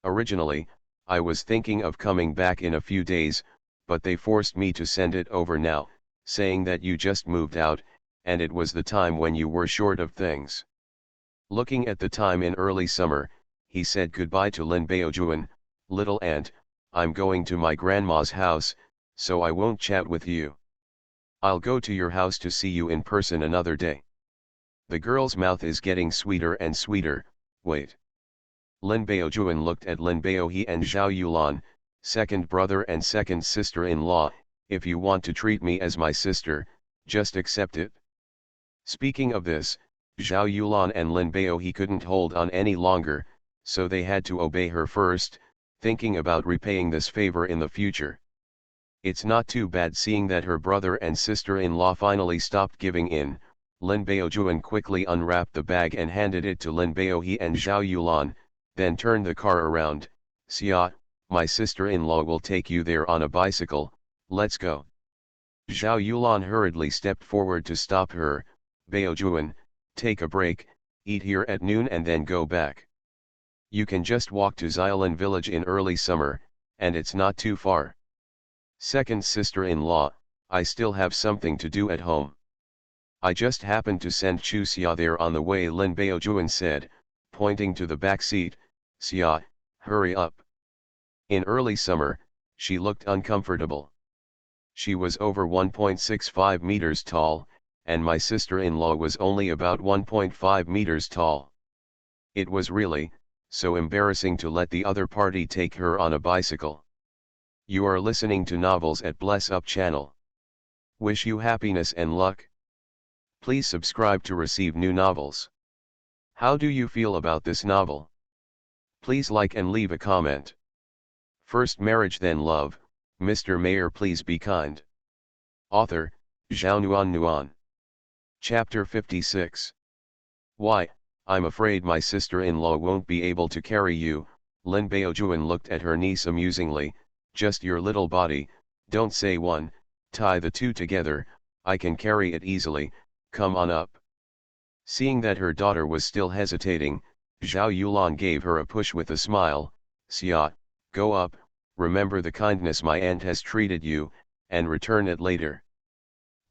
Originally, I was thinking of coming back in a few days, but they forced me to send it over now, saying that you just moved out, and it was the time when you were short of things. Looking at the time in early summer, he said goodbye to Lin Baojuan, little aunt, I'm going to my grandma's house, so I won't chat with you. I'll go to your house to see you in person another day. The girl's mouth is getting sweeter and sweeter. Wait. Lin Baojuan looked at Lin Baohe and Zhao Yulan, second brother and second sister-in-law. If you want to treat me as my sister, just accept it. Speaking of this, Zhao Yulan and Lin Baohe couldn't hold on any longer, so they had to obey her first, thinking about repaying this favor in the future. It's not too bad seeing that her brother and sister-in-law finally stopped giving in. Lin Baojuan quickly unwrapped the bag and handed it to Lin Baohe and Zhao Yulan, then turned the car around. Xia, my sister-in-law will take you there on a bicycle, let's go. Zhao Yulan hurriedly stepped forward to stop her. Baojuan, take a break, eat here at noon and then go back. You can just walk to Xiaolin village in early summer, and it's not too far. Second sister-in-law, I still have something to do at home. I just happened to send Chu Xia there on the way, Lin Baojuan said, pointing to the back seat. Xia, hurry up. In early summer, she looked uncomfortable. She was over 1.65 meters tall, and my sister-in-law was only about 1.5 meters tall. It was really so embarrassing to let the other party take her on a bicycle. You are listening to Novels at Bless Up channel. Wish you happiness and luck. Please subscribe to receive new novels. How do you feel about this novel? Please like and leave a comment. First marriage then love, Mr. Mayor please be kind. Author, Zhao Nuan. Chapter 56. Why, I'm afraid my sister-in-law won't be able to carry you. Lin Baojuan looked at her niece amusingly. Just your little body, don't say one, tie the two together, I can carry it easily, come on up. Seeing that her daughter was still hesitating, Zhao Yulan gave her a push with a smile. Xia, go up, remember the kindness my aunt has treated you, and return it later.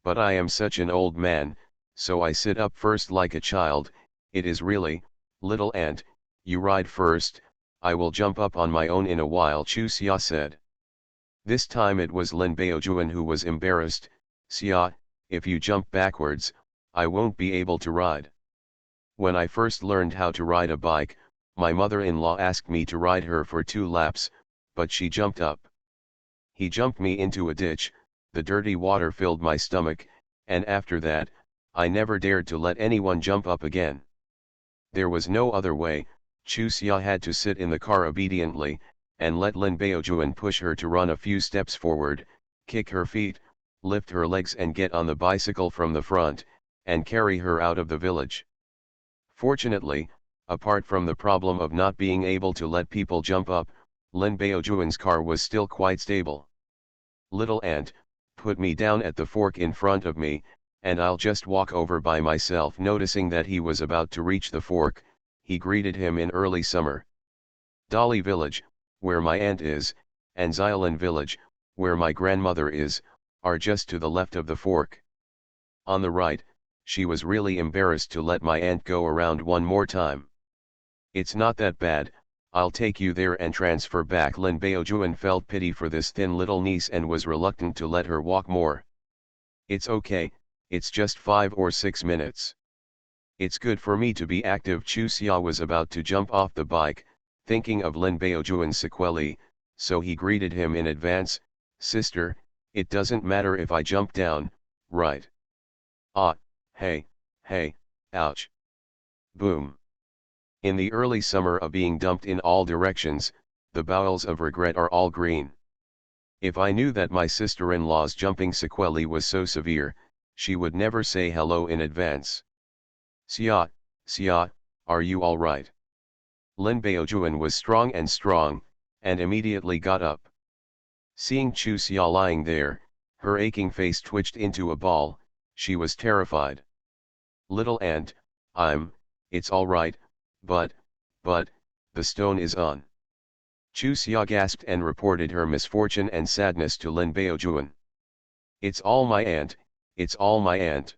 But I am such an old man, so I sit up first like a child. It is really, little aunt, you ride first, I will jump up on my own in a while, Chu Xia said. This time it was Lin Baojuan who was embarrassed. Xia, if you jump backwards, I won't be able to ride. When I first learned how to ride a bike, my mother-in-law asked me to ride her for 2 laps, but she jumped up. He jumped me into a ditch, the dirty water filled my stomach, and after that, I never dared to let anyone jump up again. There was no other way, Chu Xia had to sit in the car obediently, and let Lin Baojuan push her to run a few steps forward, kick her feet, lift her legs and get on the bicycle from the front, and carry her out of the village. Fortunately, apart from the problem of not being able to let people jump up, Lin Baojuan's car was still quite stable. Little aunt, put me down at the fork in front of me, and I'll just walk over by myself. Noticing that he was about to reach the fork, he greeted him in early summer. Dali village, where my aunt is, and Xiaolin village, where my grandmother is, are just to the left of the fork. On the right, she was really embarrassed to let my aunt go around one more time. It's not that bad, I'll take you there and transfer back. Lin Baojuan felt pity for this thin little niece and was reluctant to let her walk more. It's okay, it's just 5 or 6 minutes. It's good for me to be active. Chu Xia was about to jump off the bike, thinking of Lin Baojuan's sequelae, so he greeted him in advance. Sister, it doesn't matter if I jump down, right? Ah, hey, ouch. Boom. In the early summer of being dumped in all directions, the bowels of regret are all green. If I knew that my sister-in-law's jumping sequelae was so severe, she would never say hello in advance. Xia, are you all right? Lin Baojuan was strong, and immediately got up. Seeing Chu Xia lying there, her aching face twitched into a ball. She was terrified. Little aunt, it's all right, but, the stone is on. Chu Xia gasped and reported her misfortune and sadness to Lin Baojuan. It's all my aunt, it's all my aunt.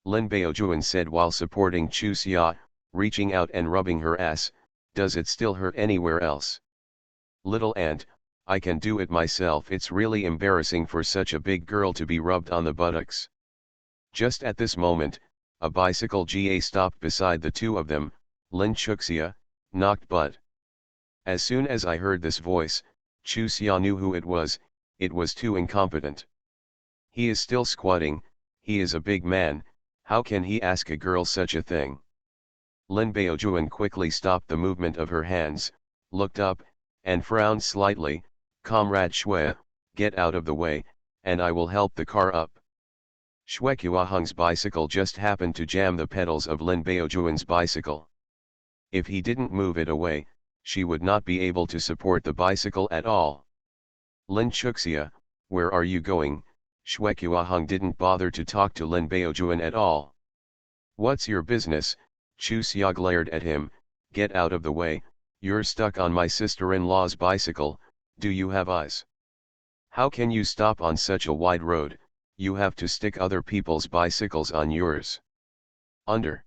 Lin Baojuan said while supporting Chu Xia, reaching out and rubbing her ass. Does it still hurt anywhere else? Little aunt, I can do it myself. It's really embarrassing for such a big girl to be rubbed on the buttocks. Just at this moment, a bicycle GA stopped beside the two of them. Lin Chuxia, knocked butt. As soon as I heard this voice, Chuxia knew who it was too incompetent. He is still squatting, he is a big man, how can he ask a girl such a thing? Lin Baojuan quickly stopped the movement of her hands, looked up, and frowned slightly. Comrade Shui, get out of the way, and I will help the car up. Shui Qiaheng's bicycle just happened to jam the pedals of Lin Baojuan's bicycle. If he didn't move it away, she would not be able to support the bicycle at all. Lin Chuxia, where are you going? Shui Qiaheng didn't bother to talk to Lin Baojuan at all. What's your business? Chuxia glared at him. Get out of the way, you're stuck on my sister-in-law's bicycle, do you have eyes? How can you stop on such a wide road? You have to stick other people's bicycles on yours. Under.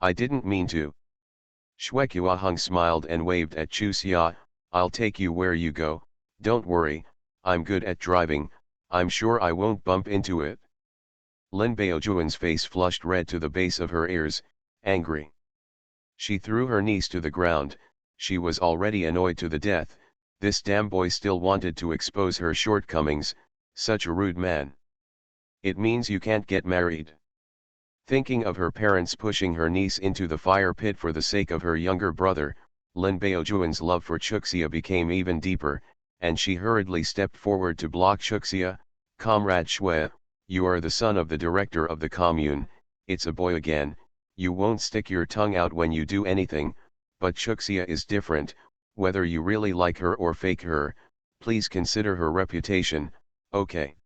I didn't mean to. Shui Qiaheng smiled and waved at Chuxia. I'll take you where you go, don't worry, I'm good at driving, I'm sure I won't bump into it. Lin Baojuan's face flushed red to the base of her ears, angry. She threw her knees to the ground. She was already annoyed to the death. This damn boy still wanted to expose her shortcomings, such a rude man. It means you can't get married. Thinking of her parents pushing her niece into the fire pit for the sake of her younger brother, Lin Baojuan's love for Chuxia became even deeper, and she hurriedly stepped forward to block Chuxia. Comrade Shui, you are the son of the director of the commune, it's a boy again, you won't stick your tongue out when you do anything, but Chuxia is different, whether you really like her or fake her, please consider her reputation, okay?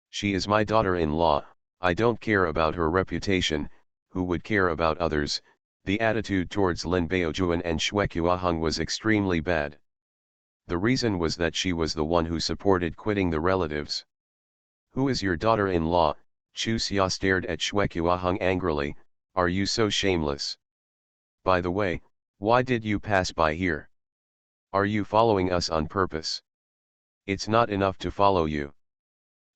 She is my daughter-in-law, I don't care about her reputation, who would care about others? The attitude towards Lin Baojuan and Shui Qiaheng was extremely bad. The reason was that she was the one who supported quitting the relatives. Who is your daughter-in-law? Chuxia stared at Shui Qiaheng angrily, are you so shameless? By the way, why did you pass by here? Are you following us on purpose? It's not enough to follow you.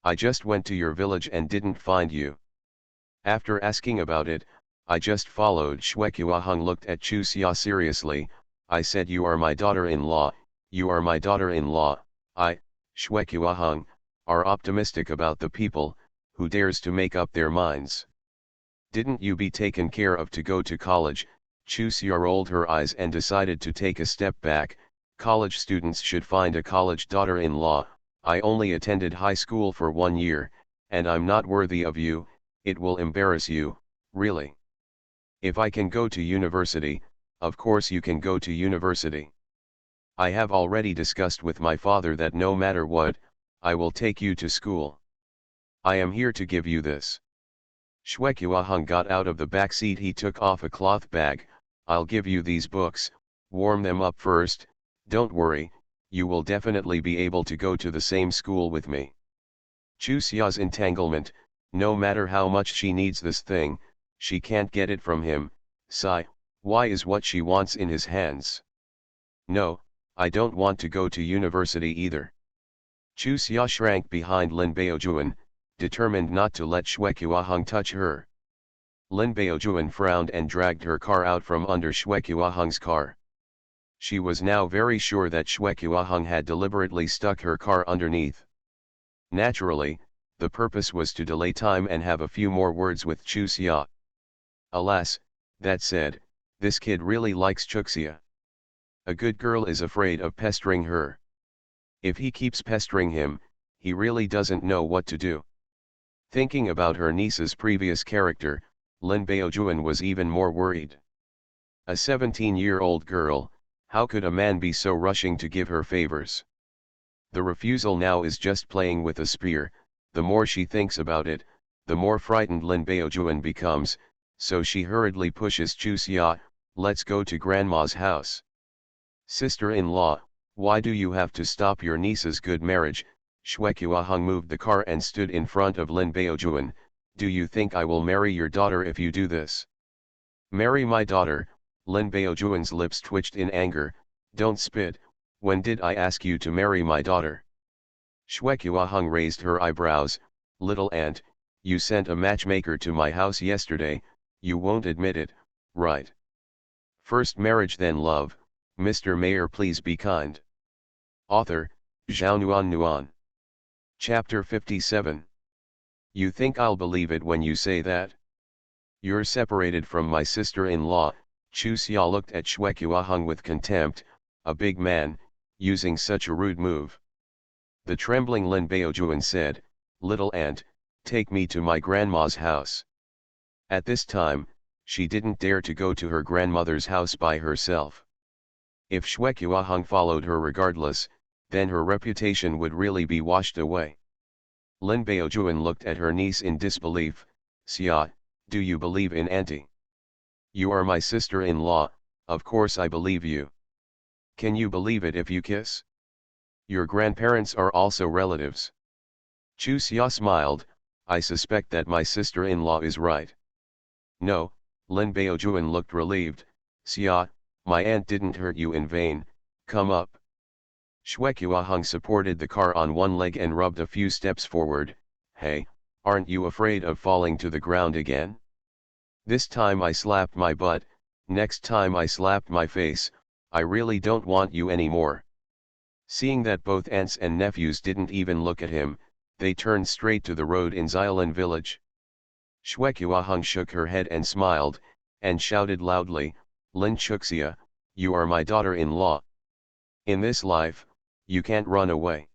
I just went to your village and didn't find you. After asking about it, I just followed. Shui Qiaheng looked at Chuxia seriously. I said you are my daughter-in-law, you are my daughter-in-law. Shui Qiaheng, are optimistic about the people, who dares to make up their minds. Didn't you be taken care of to go to college? Chuxia rolled her eyes and decided to take a step back. College students should find a college daughter-in-law. I only attended high school for 1 year, and I'm not worthy of you, it will embarrass you, really. If I can go to university, of course you can go to university. I have already discussed with my father that no matter what, I will take you to school. I am here to give you this. Shui Qiaheng got out of the back seat. He took off a cloth bag. I'll give you these books, warm them up first, don't worry, you will definitely be able to go to the same school with me. Chuxia's entanglement, no matter how much she needs this thing, she can't get it from him. Why is what she wants in his hands? No, I don't want to go to university either. Chuxia shrank behind Lin Baojuan, determined not to let Shui Qiaheng touch her. Lin Baojuan frowned and dragged her car out from under Shui Qiaheng's car. She was now very sure that Shui Qiaheng had deliberately stuck her car underneath. Naturally, the purpose was to delay time and have a few more words with Chuxia. Alas, that said, this kid really likes Chuxia. A good girl is afraid of pestering her. If he keeps pestering him, he really doesn't know what to do. Thinking about her niece's previous character, Lin Baojuan was even more worried. A 17-year-old girl, how could a man be so rushing to give her favors? The refusal now is just playing with a spear. The more she thinks about it, the more frightened Lin Baojuan becomes, so she hurriedly pushes Chuxia. Let's go to grandma's house. Sister-in-law, why do you have to stop your niece's good marriage? Shui Qiaheng moved the car and stood in front of Lin Baojuan. Do you think I will marry your daughter if you do this? Marry my daughter? Lin Baojuan's lips twitched in anger. Don't spit, When did I ask you to marry my daughter? Shwekua raised her eyebrows. Little aunt, you sent a matchmaker to my house yesterday, you won't admit it, right? First marriage then love, Mr. Mayor please be kind. Author, Zhao Nuan. Chapter 57. You think I'll believe it when you say that? You're separated from my sister-in-law. Chu Xia looked at Shwekua with contempt, a big man, using such a rude move. The trembling Lin Baojuan said, Little aunt, take me to my grandma's house. At this time, she didn't dare to go to her grandmother's house by herself. If Shwekua followed her regardless, then her reputation would really be washed away. Lin Baojuan looked at her niece in disbelief. Xia, do you believe in auntie? You are my sister-in-law, of course I believe you. Can you believe it if you kiss? Your grandparents are also relatives. Chu Xia smiled, I suspect that my sister-in-law is right. No, Lin Baojuan looked relieved. Xia, my aunt didn't hurt you in vain, come up. Shwekua supported the car on one leg and rubbed a few steps forward. Hey, aren't you afraid of falling to the ground again? This time I slapped my butt, next time I slapped my face, I really don't want you anymore. Seeing that both aunts and nephews didn't even look at him, they turned straight to the road in Xiaolin village. Shwekua shook her head and smiled, and shouted loudly, Lin Chuxia, you are my daughter-in-law. In this life, you can't run away.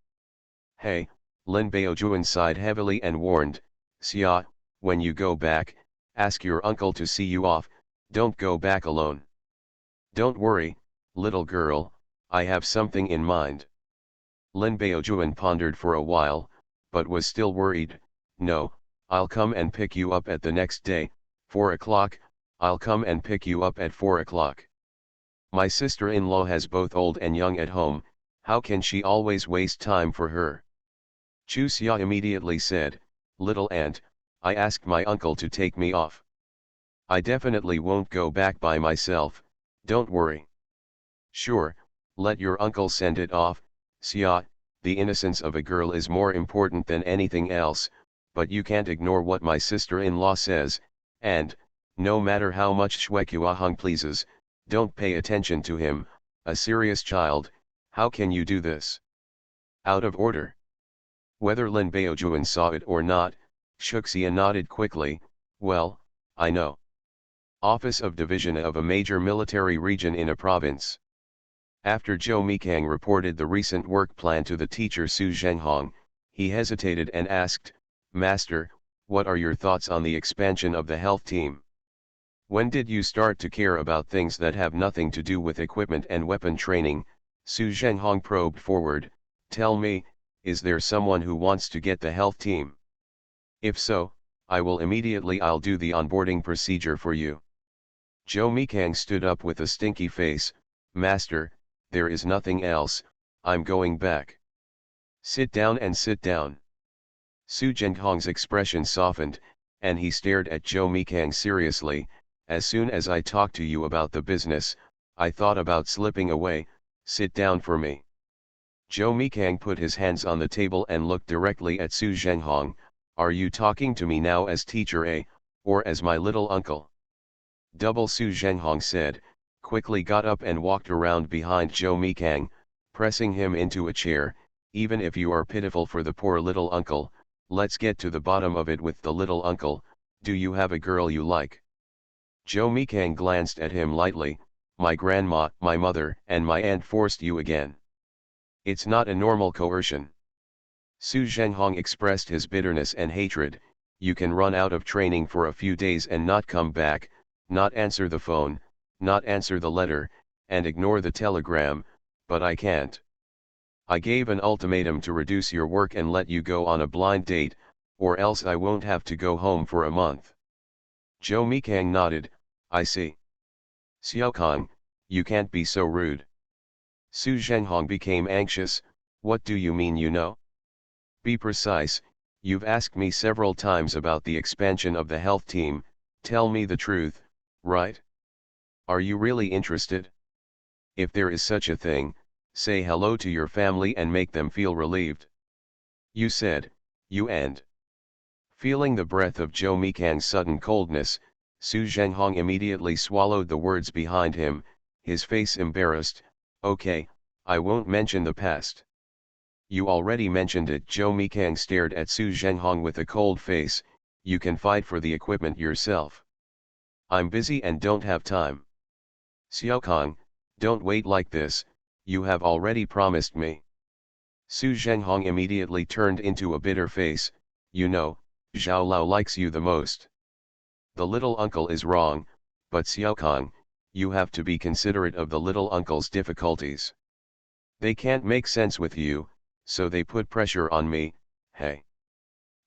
Hey, Lin Baojuan sighed heavily and warned, Xia, when you go back, ask your uncle to see you off, don't go back alone. Don't worry, little girl, I have something in mind. Lin Baojuan pondered for a while, but was still worried. No, I'll come and pick you up at the next day, 4 o'clock, I'll come and pick you up at 4 o'clock. My sister-in-law has both old and young at home, how can she always waste time for her? Chu Xia immediately said, Little aunt, I asked my uncle to take me off. I definitely won't go back by myself, don't worry. Sure, let your uncle send it off, Xia, the innocence of a girl is more important than anything else, but you can't ignore what my sister-in-law says, and, no matter how much Shwekua pleases, don't pay attention to him, a serious child, how can you do this? Out of order. Whether Lin Baojuan saw it or not, Shuxia nodded quickly, well, I know. Office of Division of a major military region in a province. After Zhou Mikang reported the recent work plan to the teacher Su Zhenghong, he hesitated and asked, Master, what are your thoughts on the expansion of the health team? When did you start to care about things that have nothing to do with equipment and weapon training? Su Zhenghong probed forward, tell me, is there someone who wants to get the health team? If so, I'll do the onboarding procedure for you. Zhou Mikang stood up with a stinky face, Master, there is nothing else, I'm going back. Sit down and sit down. Su Zhenghong's expression softened, and he stared at Zhou Mikang seriously, as soon as I talked to you about the business, I thought about slipping away, sit down for me. Zhou Mikang put his hands on the table and looked directly at Su Zhenghong, are you talking to me now as teacher A, or as my little uncle? Double Su Zhenghong said, quickly got up and walked around behind Zhou Mikang, pressing him into a chair, even if you are pitiful for the poor little uncle, let's get to the bottom of it with the little uncle, do you have a girl you like? Zhou Mikang glanced at him lightly, my grandma, my mother, and my aunt forced you again. It's not a normal coercion. Su Zhenghong expressed his bitterness and hatred, you can run out of training for a few days and not come back, not answer the phone, not answer the letter, and ignore the telegram, but I can't. I gave an ultimatum to reduce your work and let you go on a blind date, or else I won't have to go home for a month. Zhou Mikang nodded, I see. Xiaokang, you can't be so rude. Su Zhenghong became anxious, what do you mean you know? Be precise, you've asked me several times about the expansion of the health team, tell me the truth, right? Are you really interested? If there is such a thing, Say hello to your family and make them feel relieved. You said, you and. Feeling the breath of Zhou Mikang's sudden coldness, Su Zhenghong immediately swallowed the words behind him, his face embarrassed. Okay, I won't mention the past. You already mentioned it. Zhou Mikang stared at Su Zhenghong with a cold face. You can fight for the equipment yourself. I'm busy and don't have time. Xiaokong, don't wait like this, you have already promised me. Su Zhenghong immediately turned into a bitter face. You know, Zhao Lao likes you the most. The little uncle is wrong, but Xiaokong, you have to be considerate of the little uncle's difficulties. They can't make sense with you, so they put pressure on me. Hey.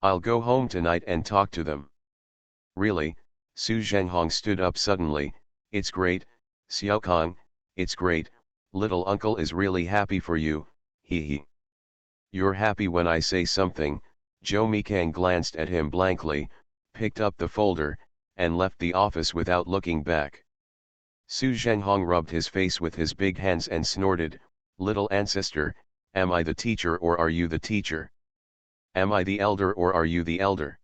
I'll go home tonight and talk to them. Really? Su Zhenghong stood up suddenly. It's great, Xiaokong, it's great, little uncle is really happy for you, hee hee. You're happy when I say something. Zhou Mikang glanced at him blankly, picked up the folder, and left the office without looking back. Su Zhenghong rubbed his face with his big hands and snorted, little ancestor, am I the teacher or are you the teacher? Am I the elder or are you the elder?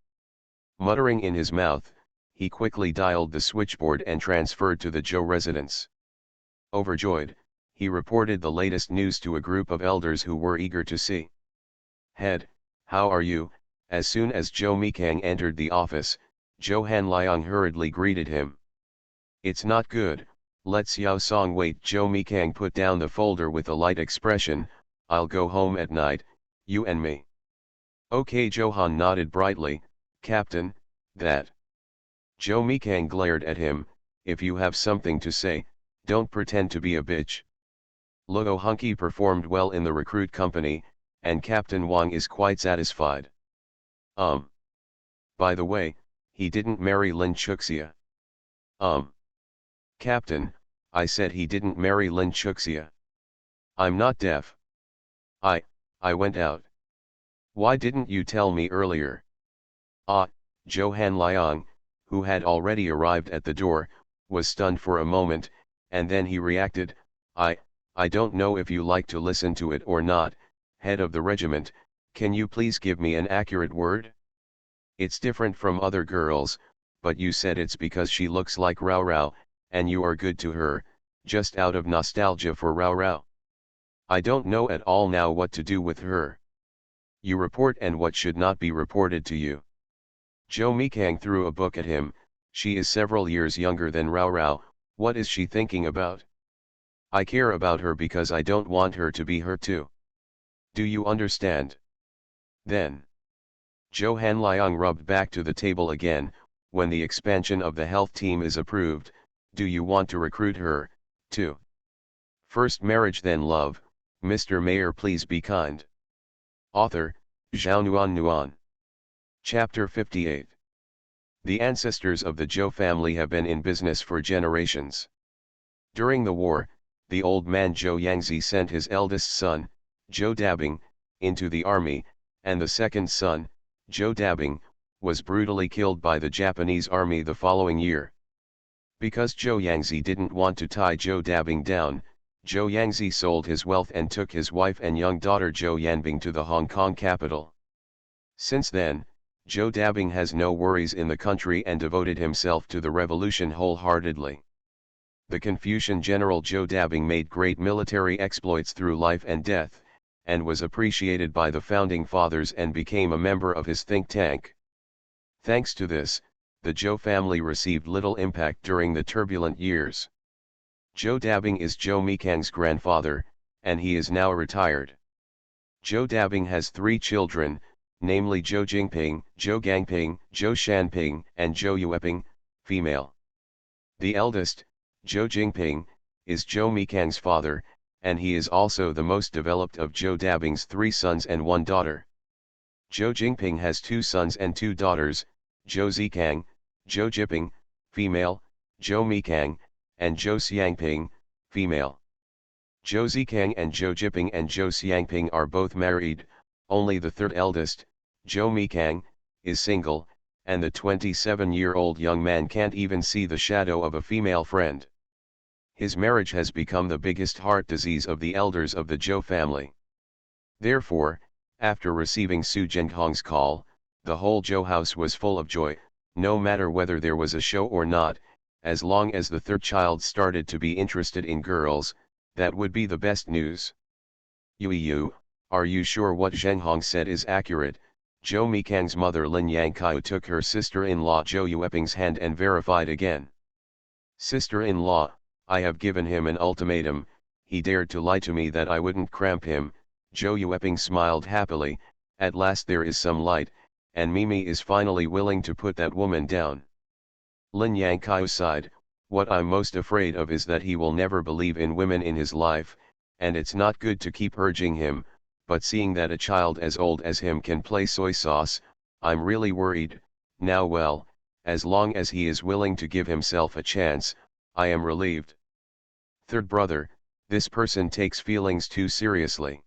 Muttering in his mouth, he quickly dialed the switchboard and transferred to the Zhou residence. Overjoyed, he reported the latest news to a group of elders who were eager to see. Head, how are you? As soon as Zhou Mikang entered the office, Zhou Hanliang hurriedly greeted him. It's not good, let Xiao Song wait. Zhou Mikang put down the folder with a light expression. I'll go home at night, you and me. Okay. Johan nodded brightly. Captain, that. Zhou Mikang glared at him. If you have something to say, don't pretend to be a bitch. Luo Hunky performed well in the recruit company, and Captain Wang is quite satisfied. By the way, he didn't marry Lin Chuxia. Captain, I said he didn't marry Lin Chuxia. I'm not deaf. I went out. Why didn't you tell me earlier? Zhou Hanliang, who had already arrived at the door, was stunned for a moment, and then he reacted, I don't know if you like to listen to it or not, head of the regiment, can you please give me an accurate word? It's different from other girls, but you said it's because she looks like Rao Rao, and you are good to her, just out of nostalgia for Rao Rao. I don't know at all now what to do with her. You report and what should not be reported to you. Zhou Mikang threw a book at him. She is several years younger than Rao Rao, what is she thinking about? I care about her because I don't want her to be hurt too. Do you understand? Then. Zhou Hanliang rubbed back to the table again. When the expansion of the health team is approved, do you want to recruit her, too? First marriage then love, Mr. Mayor please be kind. Author, Zhao Nuan. Chapter 58. The ancestors of the Zhou family have been in business for generations. During the war, the old man Zhou Yangzi sent his eldest son, Zhou Dabing, into the army, and the second son, Zhou Dabing, was brutally killed by the Japanese army the following year. Because Zhou Yangzi didn't want to tie Zhou Dabing down, Zhou Yangzi sold his wealth and took his wife and young daughter Zhou Yanbing to the Hong Kong capital. Since then, Zhou Dabing has no worries in the country and devoted himself to the revolution wholeheartedly. The Confucian general Zhou Dabing made great military exploits through life and death, and was appreciated by the founding fathers and became a member of his think tank. Thanks to this, the Zhou family received little impact during the turbulent years. Zhou Dabing is Zhou Mikang's grandfather, and he is now retired. Zhou Dabing has 3 children, namely Zhou Jingping, Zhou Gangping, Zhou Shanping, and Zhou Yueping, female. The eldest, Zhou Jingping, is Zhou Mikang's father, and he is also the most developed of Zhou Dabing's 3 sons and 1 daughter. Zhou Jingping has 2 sons and 2 daughters, Zhou Zikang, Zhou Jiping, female, Zhou Mikang, and Zhou Xiangping, female. Zhou Zikang and Zhou Jiping and Zhou Xiangping are both married, only the third eldest, Zhou Mikang, is single, and the 27-year-old young man can't even see the shadow of a female friend. His marriage has become the biggest heart disease of the elders of the Zhou family. Therefore, after receiving Su Zhenghong's call, the whole Zhou house was full of joy, no matter whether there was a show or not. As long as the third child started to be interested in girls, that would be the best news. Yu, are you sure what Zhenghong said is accurate? Zhou Mikang's mother Lin Yangkaiu took her sister-in-law Zhou Yueping's hand and verified again. Sister-in-law, I have given him an ultimatum. He dared to lie to me that I wouldn't cramp him. Zhou Yueping smiled happily. At last there is some light, and Mimi is finally willing to put that woman down. Lin Yangkaiu sighed. What I'm most afraid of is that he will never believe in women in his life, and it's not good to keep urging him, but seeing that a child as old as him can play soy sauce, I'm really worried. Now well, as long as he is willing to give himself a chance, I am relieved. Third brother, this person takes feelings too seriously.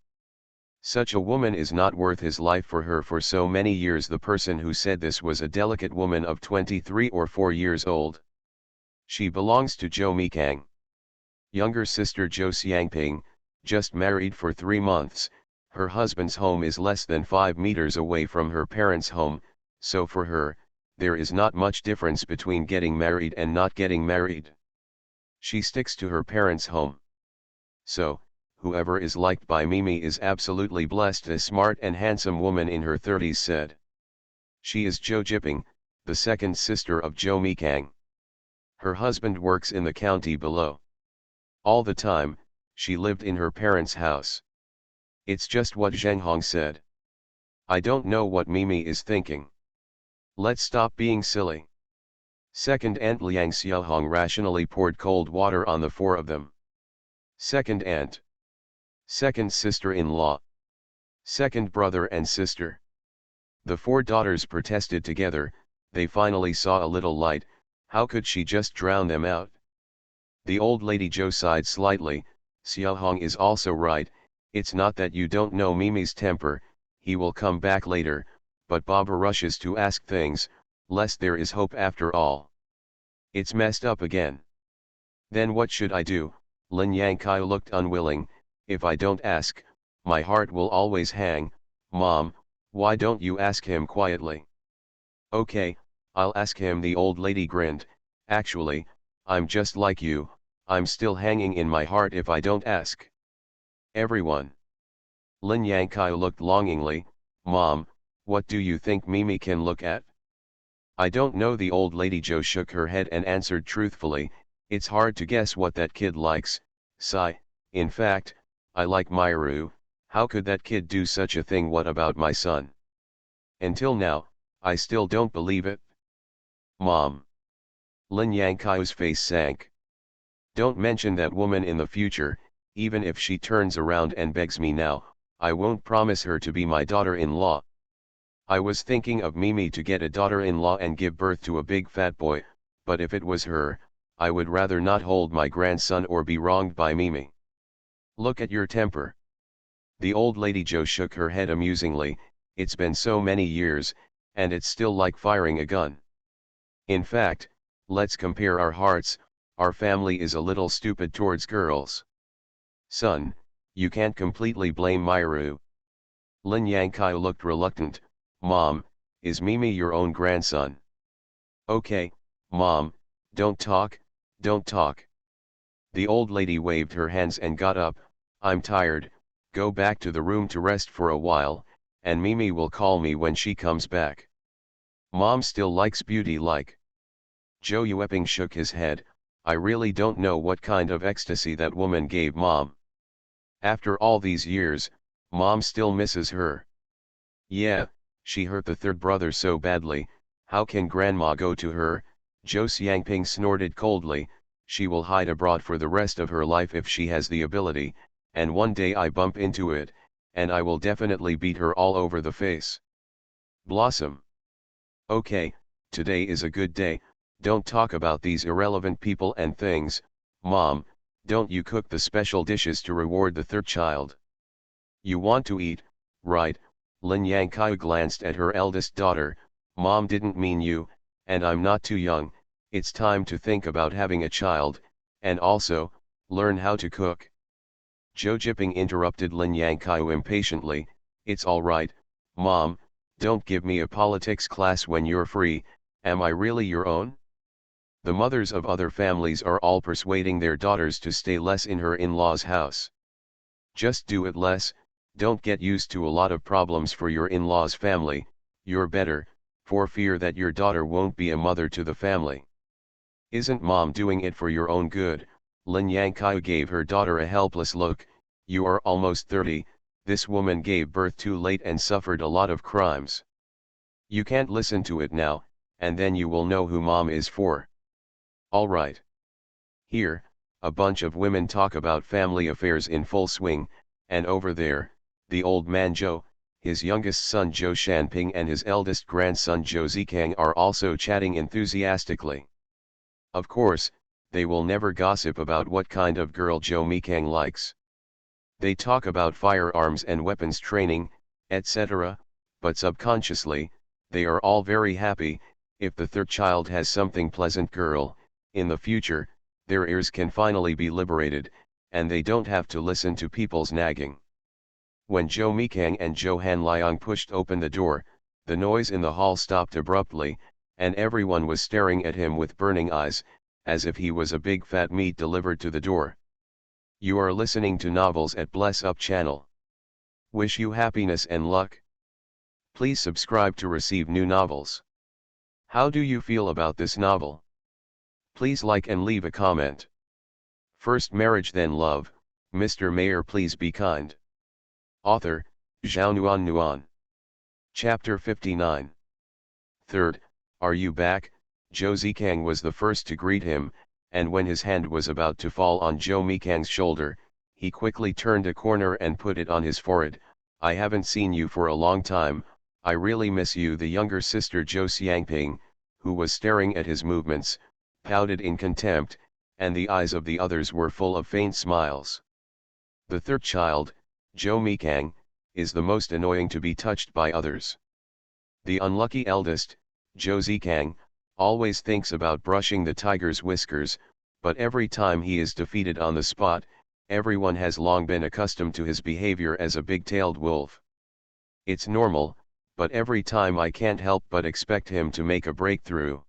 Such a woman is not worth his life for her for so many years. The person who said this was a delicate woman of 23 or 4 years old. She belongs to Zhou Mikang. Younger sister Zhou Xiangping, just married for 3 months, her husband's home is less than 5 meters away from her parents' home, so for her, there is not much difference between getting married and not getting married. She sticks to her parents' home. So, whoever is liked by Mimi is absolutely blessed. A smart and handsome woman in her 30s said. She is Zhou Jiping, the second sister of Zhou Mikang. Her husband works in the county below. All the time, she lived in her parents' house. It's just what Zhenghong said. I don't know what Mimi is thinking. Let's stop being silly. Second aunt Liang Xiaohong rationally poured cold water on the 4 of them. Second aunt. Second sister-in-law. Second brother and sister. The 4 daughters protested together. They finally saw a little light. How could she just drown them out? The old lady Zhou sighed slightly. Xiaohong is also right. It's not that you don't know Mimi's temper, he will come back later, but Baba rushes to ask things, lest there is hope after all. It's messed up again. Then what should I do? Lin Yangkaiu looked unwilling. If I don't ask, my heart will always hang. Mom, why don't you ask him quietly? Okay, I'll ask him. The old lady grinned. Actually, I'm just like you, I'm still hanging in my heart if I don't ask. Everyone. Lin Yangkaiu looked longingly. Mom, what do you think Mimi can look at? I don't know. The old lady Zhou shook her head and answered truthfully, it's hard to guess what that kid likes. Sigh, in fact, I like Myru. How could that kid do such a thing? What about my son? Until now, I still don't believe it. Mom. Lin Yangkaiu's face sank. Don't mention that woman in the future. Even if she turns around and begs me now, I won't promise her to be my daughter-in-law. I was thinking of Mimi to get a daughter-in-law and give birth to a big fat boy, but if it was her, I would rather not hold my grandson or be wronged by Mimi. Look at your temper. The old lady Zhou shook her head amusingly. It's been so many years, and it's still like firing a gun. In fact, let's compare our hearts. Our family is a little stupid towards girls. Son, you can't completely blame Myru. Lin Yangkaiu looked reluctant. Mom, is Mimi your own grandson? Okay, Mom, don't talk, don't talk. The old lady waved her hands and got up. I'm tired, go back to the room to rest for a while, and Mimi will call me when she comes back. Mom still likes beauty like. Zhou Yueping shook his head. I really don't know what kind of ecstasy that woman gave Mom. After all these years, Mom still misses her. Yeah, she hurt the third brother so badly, how can Grandma go to her? Zhou Xiangping snorted coldly. She will hide abroad for the rest of her life if she has the ability, and one day I bump into it, and I will definitely beat her all over the face. Blossom. Okay, today is a good day, don't talk about these irrelevant people and things. Mom, don't you cook the special dishes to reward the third child? You want to eat, right? Lin Yangkaiu glanced at her eldest daughter. Mom didn't mean you, and I'm not too young. It's time to think about having a child, and also, Learn how to cook. Zhou Jiping interrupted Lin Yangqiu impatiently. It's alright, Mom, don't give me a politics class when you're free. Am I really your own? The mothers of other families are all persuading their daughters to stay less in her in-laws' house. Just do it less, don't get used to a lot of problems for your in-laws' family, you're better, for fear that your daughter won't be a mother to the family. Isn't Mom doing it for your own good? Lin Yangqiu gave her daughter a helpless look. You are almost 30, this woman gave birth too late and suffered a lot of crimes. You can't listen to it now, and then you will know who Mom is for. Alright. Here, a bunch of women talk about family affairs in full swing, and over there, the old man Zhou, his youngest son Zhou Shanping and his eldest grandson Zhou Zikang are also chatting enthusiastically. Of course, they will never gossip about what kind of girl Zhou Mikang likes. They talk about firearms and weapons training, etc., but subconsciously, they are all very happy. If the third child has something pleasant girl, in the future, their ears can finally be liberated, and they don't have to listen to people's nagging. When Zhou Mikang and Zhou Hanliang pushed open the door, the noise in the hall stopped abruptly, and everyone was staring at him with burning eyes, as if he was a big fat meat delivered to the door. You are listening to novels at Bless Up channel. Wish you happiness and luck. Please subscribe to receive new novels. How do you feel about this novel? Please like and leave a comment. First Marriage Then Love, Mr. Mayor Please Be Kind. Author, Zhao Nuan. Chapter 59. Third, are you back? Zhou Zikang was the first to greet him, and when his hand was about to fall on Zhou Mikang's shoulder, he quickly turned a corner and put it on his forehead. I haven't seen you for a long time, I really miss you. The younger sister Zhou Xiangping, who was staring at his movements, pouted in contempt, and the eyes of the others were full of faint smiles. The third child, Zhou Mikang, is the most annoying to be touched by others. The unlucky eldest, Zhou Zikang, always thinks about brushing the tiger's whiskers, but every time he is defeated on the spot, everyone has long been accustomed to his behavior as a big-tailed wolf. It's normal, but every time I can't help but expect him to make a breakthrough.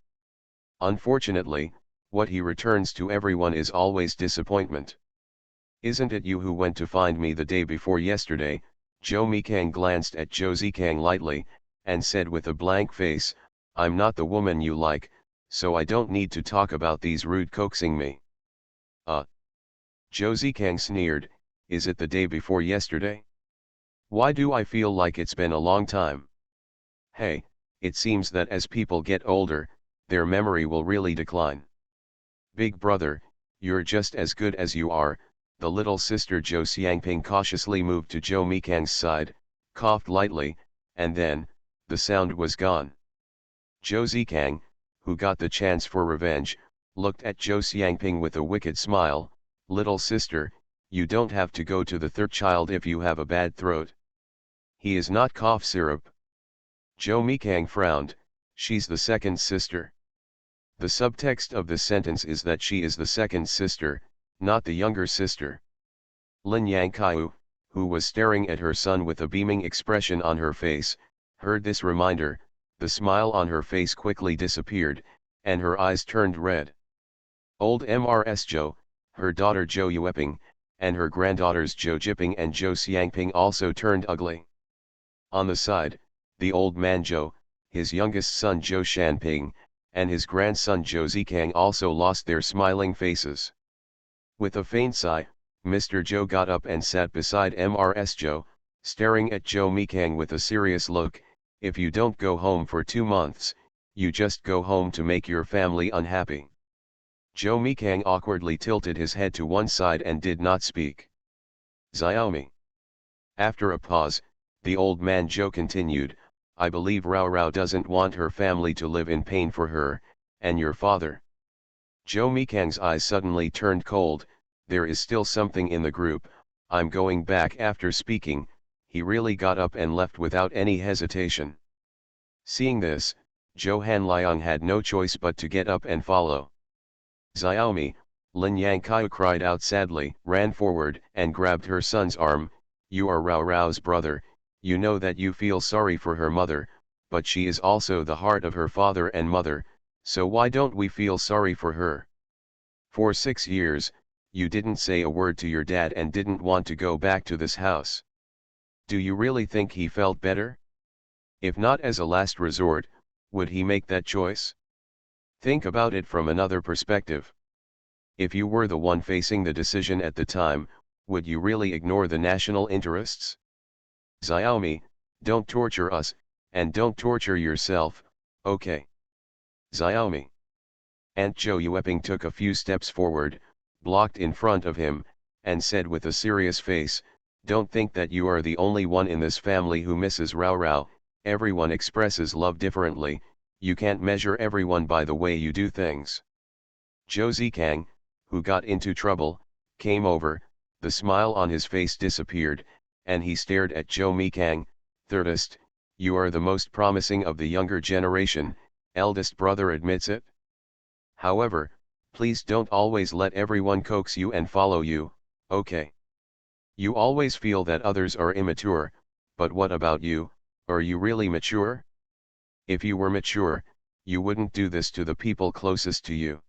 Unfortunately, what he returns to everyone is always disappointment. Isn't it you who went to find me the day before yesterday? Zhou Mikang glanced at Zhou Zikang lightly, and said with a blank face, I'm not the woman you like, so I don't need to talk about these rude coaxing me. Zhou Zikang sneered, is it the day before yesterday? Why do I feel like it's been a long time? Hey, it seems that as people get older, their memory will really decline. Big brother, you're just as good as you are. The little sister Zhou Xiangping cautiously moved to Zhou Mikang's side, coughed lightly, and then, the sound was gone. Zhou Zikang, who got the chance for revenge, looked at Zhou Xiangping with a wicked smile. Little sister, you don't have to go to the third child if you have a bad throat. He is not cough syrup. Zhou Mikang frowned, she's the second sister. The subtext of this sentence is that she is the second sister, not the younger sister. Lin Yangqiu, who was staring at her son with a beaming expression on her face, heard this reminder. The smile on her face quickly disappeared, and her eyes turned red. Old Mrs. Zhou, her daughter Zhou Yueping, and her granddaughters Zhou Jiping and Zhou Xiangping also turned ugly. On the side, the old man Zhou, his youngest son Zhou Shanping, and his grandson Zhou Zikang also lost their smiling faces. With a faint sigh, Mr. Zhou got up and sat beside Mrs. Zhou, staring at Zhou Mikang with a serious look. If you don't go home for 2 months, you just go home to make your family unhappy. Zhou Mikang awkwardly tilted his head to one side and did not speak. Xiaomi. After a pause, the old man Zhou continued, I believe Rao Rao doesn't want her family to live in pain for her, and your father. Zhou Mikang's eyes suddenly turned cold. There is still something in the group, I'm going back after speaking. He really got up and left without any hesitation. Seeing this, Zhou Hanliang had no choice but to get up and follow. Xiaomi, Lin Yang cried out sadly, ran forward, and grabbed her son's arm. You are Rao Rao's brother, you know that you feel sorry for her mother, but she is also the heart of her father and mother, so why don't we feel sorry for her? For 6 years, you didn't say a word to your dad and didn't want to go back to this house. Do you really think he felt better? If not as a last resort, would he make that choice? Think about it from another perspective. If you were the one facing the decision at the time, would you really ignore the national interests? Xiaomi, don't torture us, and don't torture yourself, okay? Xiaomi. Aunt Zhou Yueping took a few steps forward, blocked in front of him, and said with a serious face, don't think that you are the only one in this family who misses Rao Rao, everyone expresses love differently, you can't measure everyone by the way you do things. Zhou Zikang, who got into trouble, came over, the smile on his face disappeared, and he stared at Zhou Mikang, thirdest, you are the most promising of the younger generation, eldest brother admits it. However, please don't always let everyone coax you and follow you, okay? You always feel that others are immature, but what about you, are you really mature? If you were mature, you wouldn't do this to the people closest to you.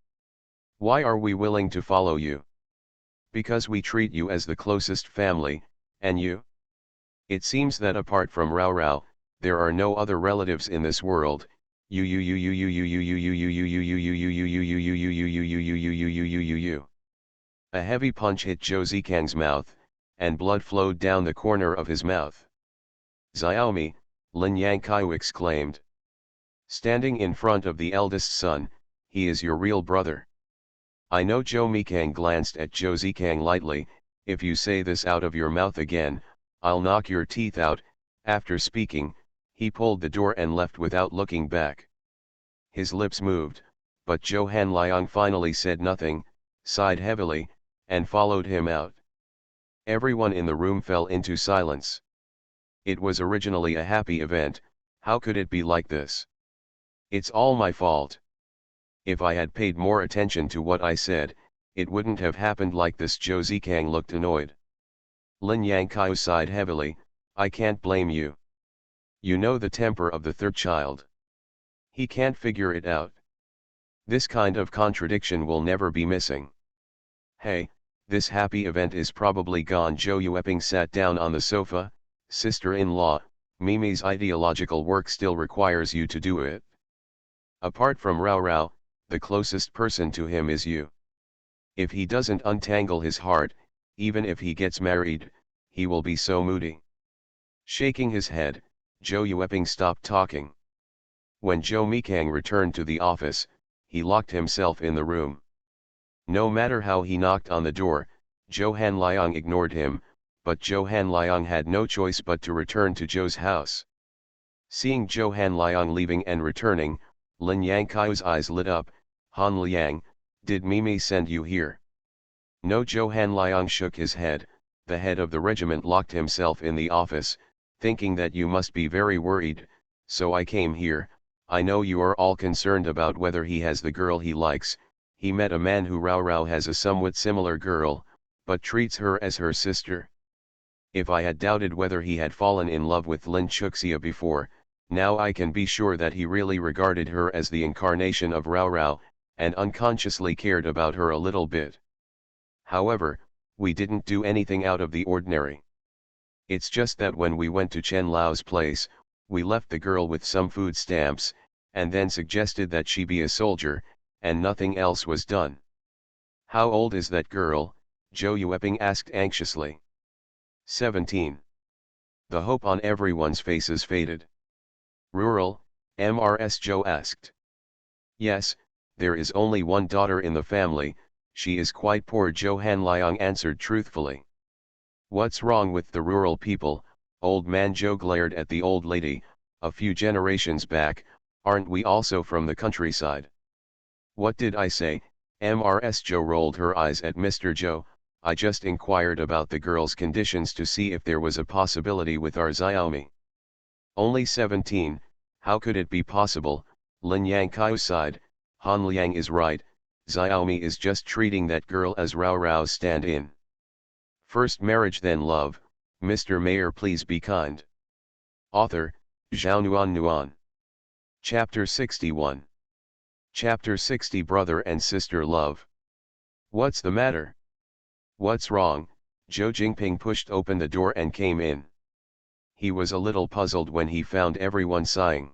Why are we willing to follow you? Because we treat you as the closest family, and you? It seems that apart from Rao Rao, there are no other relatives in this world. A heavy punch hit Zhou Zikang's mouth, and blood flowed down the corner of his mouth. Xiaomi, Lin Yang exclaimed. Standing in front of the eldest son, he is your real brother. I know. Zhou Mikang glanced at Zhou Zikang lightly, if you say this out of your mouth again, I'll knock your teeth out. After speaking, he pulled the door and left without looking back. His lips moved, but Zhou Hanliang finally said nothing, sighed heavily, and followed him out. Everyone in the room fell into silence. It was originally a happy event, how could it be like this? It's all my fault. If I had paid more attention to what I said, it wouldn't have happened like this. Zhou Zikang looked annoyed. Lin Yang sighed heavily, I can't blame you. You know the temper of the third child. He can't figure it out. This kind of contradiction will never be missing. Hey, this happy event is probably gone. Zhou Yueping sat down on the sofa, sister-in-law, Mimi's ideological work still requires you to do it. Apart from Rao Rao, the closest person to him is you. If he doesn't untangle his heart, even if he gets married, he will be so moody. Shaking his head, Zhou Yueping stopped talking. When Zhou Mikang returned to the office, he locked himself in the room. No matter how he knocked on the door, Zhou Hanliang ignored him, but Zhou Hanliang had no choice but to return to Zhou's house. Seeing Zhou Hanliang leaving and returning, Lin Yang's eyes lit up. Han Liang, did Mimi send you here? No. Zhou Hanliang shook his head. The head of the regiment locked himself in the office, thinking that you must be very worried, so I came here. I know you are all concerned about whether he has the girl he likes. He met a man who Rao Rao has a somewhat similar girl, but treats her as her sister. If I had doubted whether he had fallen in love with Lin Chuxia before, now I can be sure that he really regarded her as the incarnation of Rao Rao, and unconsciously cared about her a little bit. However, we didn't do anything out of the ordinary. It's just that when we went to Chen Lao's place, we left the girl with some food stamps, and then suggested that she be a soldier, and nothing else was done. How old is that girl? Zhou Yueping asked anxiously. 17. The hope on everyone's faces faded. Rural, Mrs. Zhou asked. Yes, there is only one daughter in the family, she is quite poor. Zhou Hanliang answered truthfully. What's wrong with the rural people? Old man Zhou glared at the old lady. A few generations back, aren't we also from the countryside? What did I say? Mrs. Zhou rolled her eyes at Mr. Zhou. I just inquired about the girl's conditions to see if there was a possibility with our Xiaomi. Only 17, how could it be possible? Lin Yang sighed. Han Liang is right, Xiaomi is just treating that girl as Rao Rao's stand-in. First marriage then love, Mr. Mayor please be kind. Author, Zhao Nuan. Chapter 61. Chapter 60 Brother and Sister Love. What's the matter? What's wrong? Zhou Jingping pushed open the door and came in. He was a little puzzled when he found everyone sighing.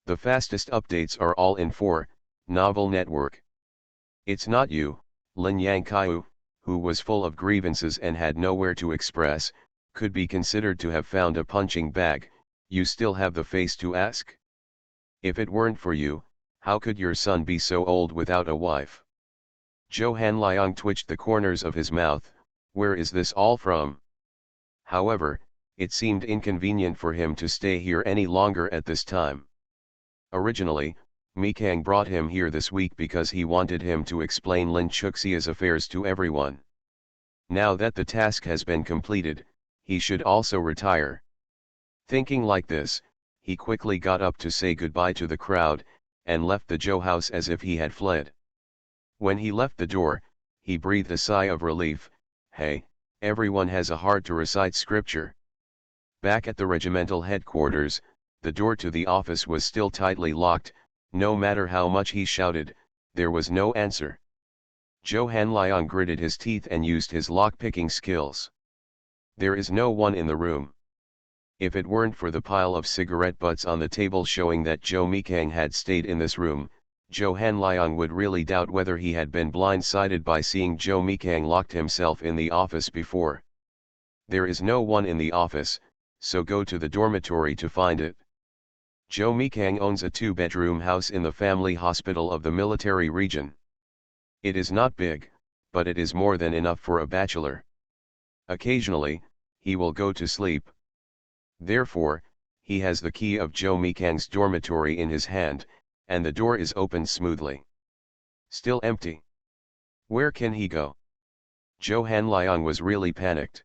The fastest updates are all in 4, Novel Network. It's not you, Lin Yangkaiu, who was full of grievances and had nowhere to express, could be considered to have found a punching bag. You still have the face to ask? If it weren't for you, how could your son be so old without a wife? Zhou Hanliang twitched the corners of his mouth. Where is this all from? However, it seemed inconvenient for him to stay here any longer at this time. Originally, Mikang brought him here this week because he wanted him to explain Lin Chuxia's affairs to everyone. Now that the task has been completed, he should also retire. Thinking like this, he quickly got up to say goodbye to the crowd, and left the Zhou house as if he had fled. When he left the door, he breathed a sigh of relief. Hey, everyone has a heart to recite scripture. Back at the regimental headquarters, the door to the office was still tightly locked. No matter how much he shouted, there was no answer. Zhou Hanliang gritted his teeth and used his lock-picking skills. There is no one in the room. If it weren't for the pile of cigarette butts on the table showing that Zhou Mikang had stayed in this room, Zhou Hanliang would really doubt whether he had been blindsided by seeing Zhou Mikang locked himself in the office before. There is no one in the office, so go to the dormitory to find it. Zhou Mikang owns a 2-bedroom house in the family hospital of the military region. It is not big, but it is more than enough for a bachelor. Occasionally, he will go to sleep. Therefore, he has the key of Zhou Mikang's dormitory in his hand, and the door is opened smoothly. Still empty. Where can he go? Zhou Hanliang was really panicked.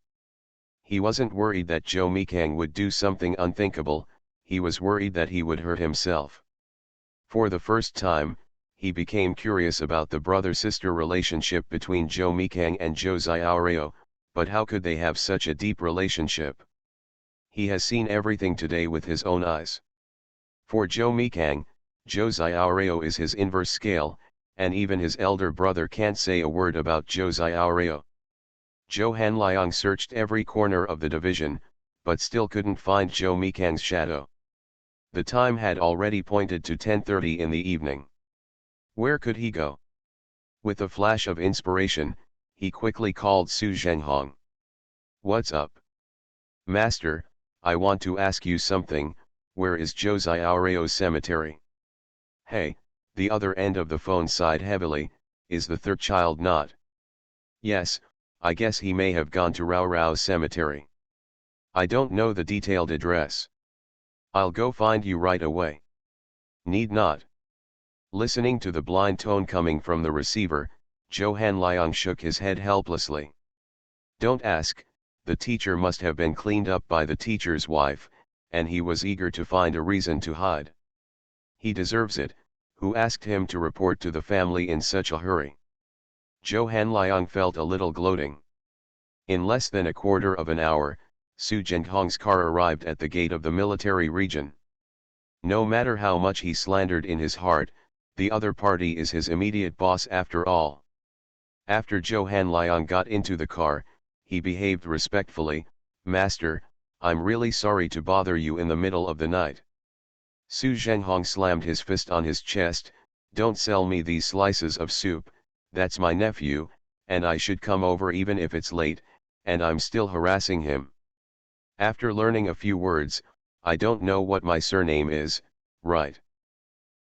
He wasn't worried that Zhou Mikang would do something unthinkable, he was worried that he would hurt himself. For the first time, he became curious about the brother-sister relationship between Zhou Mikang and Zhou Xiaoreo, but how could they have such a deep relationship? He has seen everything today with his own eyes. For Zhou Mikang, Zhou Xiaoreo is his inverse scale, and even his elder brother can't say a word about Zhou Xiaoreo. Zhou Hanliang searched every corner of the division, but still couldn't find Zhou Mikang's shadow. The time had already pointed to 10:30 in the evening. Where could he go? With a flash of inspiration, he quickly called Su Zhenghong. What's up? Master, I want to ask you something. Where is Zhou Xiaoreo's cemetery? Hey, the other end of the phone sighed heavily. Is the third child not? Yes, I guess he may have gone to Rao Rao's cemetery. I don't know the detailed address. I'll go find you right away. Need not. Listening to the blind tone coming from the receiver, Zhou Hanliang shook his head helplessly. Don't ask, the teacher must have been cleaned up by the teacher's wife, and he was eager to find a reason to hide. He deserves it, who asked him to report to the family in such a hurry? Zhou Hanliang felt a little gloating. In less than a quarter of an hour, Su Zhenghong's car arrived at the gate of the military region. No matter how much he slandered in his heart, the other party is his immediate boss after all. After Zhou Hanliang got into the car, he behaved respectfully. Master, I'm really sorry to bother you in the middle of the night. Su Zhenghong slammed his fist on his chest. Don't sell me these slices of soup, that's my nephew, and I should come over even if it's late, and I'm still harassing him. After learning a few words, I don't know what my surname is, right?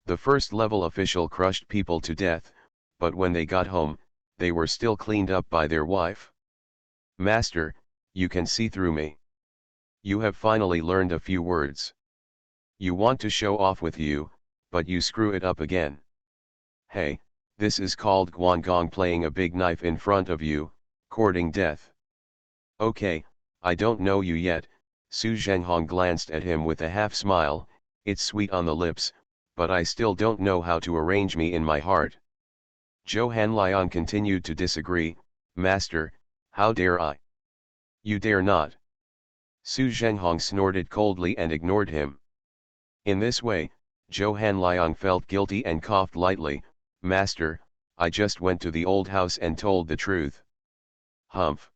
The first level official crushed people to death, but when they got home, they were still cleaned up by their wife. Master, you can see through me. You have finally learned a few words. You want to show off with you, but you screw it up again. Hey, this is called Guangong, playing a big knife in front of you, courting death. Okay, I don't know you yet. Su Zhenghong glanced at him with a half-smile. It's sweet on the lips, but I still don't know how to arrange me in my heart. Zhou Hanliang continued to disagree. Master, how dare I? You dare not. Su Zhenghong snorted coldly and ignored him. In this way, Zhou Hanliang felt guilty and coughed lightly. Master, I just went to the old house and told the truth. Humph.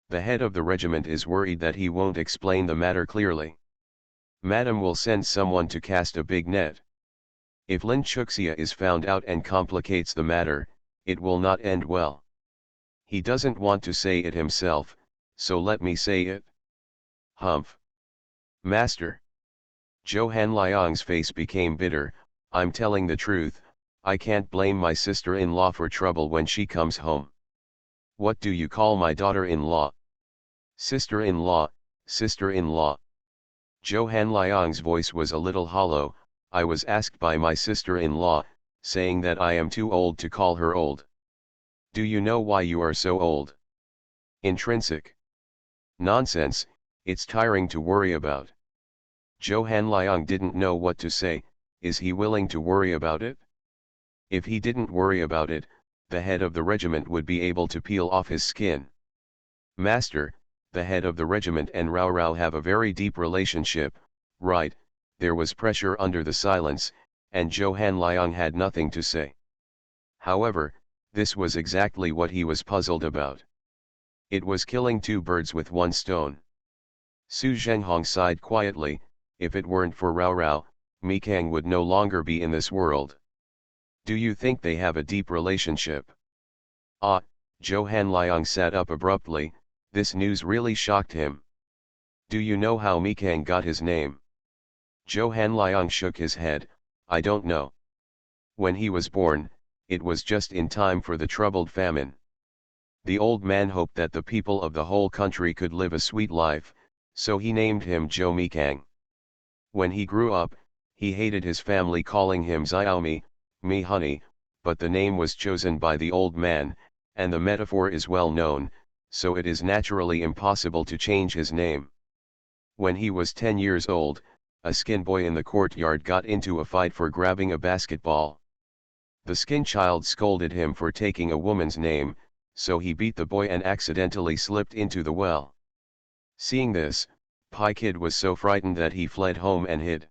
The head of the regiment is worried that he won't explain the matter clearly. Madam will send someone to cast a big net. If Lin Chuxia is found out and complicates the matter, it will not end well. He doesn't want to say it himself, so let me say it. Humph. Master. Zhou Hanliang's face became bitter. I'm telling the truth, I can't blame my sister-in-law for trouble when she comes home. What do you call my daughter-in-law? Sister-in-law, sister-in-law. Zhou Hanliang's voice was a little hollow. I was asked by my sister-in-law, saying that I am too old to call her old. Do you know why you are so old? Intrinsic. Nonsense, it's tiring to worry about. Zhou Hanliang didn't know what to say. Is he willing to worry about it? If he didn't worry about it, the head of the regiment would be able to peel off his skin. Master, the head of the regiment and Rao Rao have a very deep relationship, right? There was pressure under the silence, and Zhou Hanliang had nothing to say. However, this was exactly what he was puzzled about. It was killing two birds with one stone. Su Zhenghong sighed quietly. If it weren't for Rao Rao, Mikang would no longer be in this world. Do you think they have a deep relationship? Ah, Zhou Hanliang sat up abruptly. This news really shocked him. Do you know how Mikang got his name? Zhou Hanliang shook his head. I don't know. When he was born, it was just in time for the troubled famine. The old man hoped that the people of the whole country could live a sweet life, so he named him Zhou Mikang. When he grew up, he hated his family calling him Xiaomi, me honey, but the name was chosen by the old man, and the metaphor is well known, so it is naturally impossible to change his name. When he was 10 years old, a skin boy in the courtyard got into a fight for grabbing a basketball. The skin child scolded him for taking a woman's name, so he beat the boy and accidentally slipped into the well. Seeing this, Pai Kid was so frightened that he fled home and hid.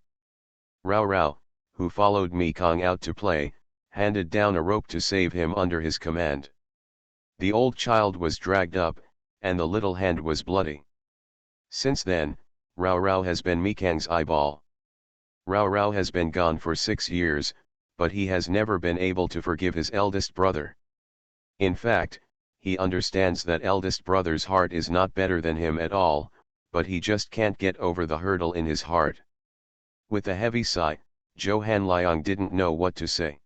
Rao Rao, who followed Mikang out to play, handed down a rope to save him under his command. The old child was dragged up, and the little hand was bloody. Since then, Rao Rao has been Mikang's eyeball. Rao Rao has been gone for 6 years, but he has never been able to forgive his eldest brother. In fact, he understands that eldest brother's heart is not better than him at all, but he just can't get over the hurdle in his heart. With a heavy sigh, Zhou Hanliang didn't know what to say.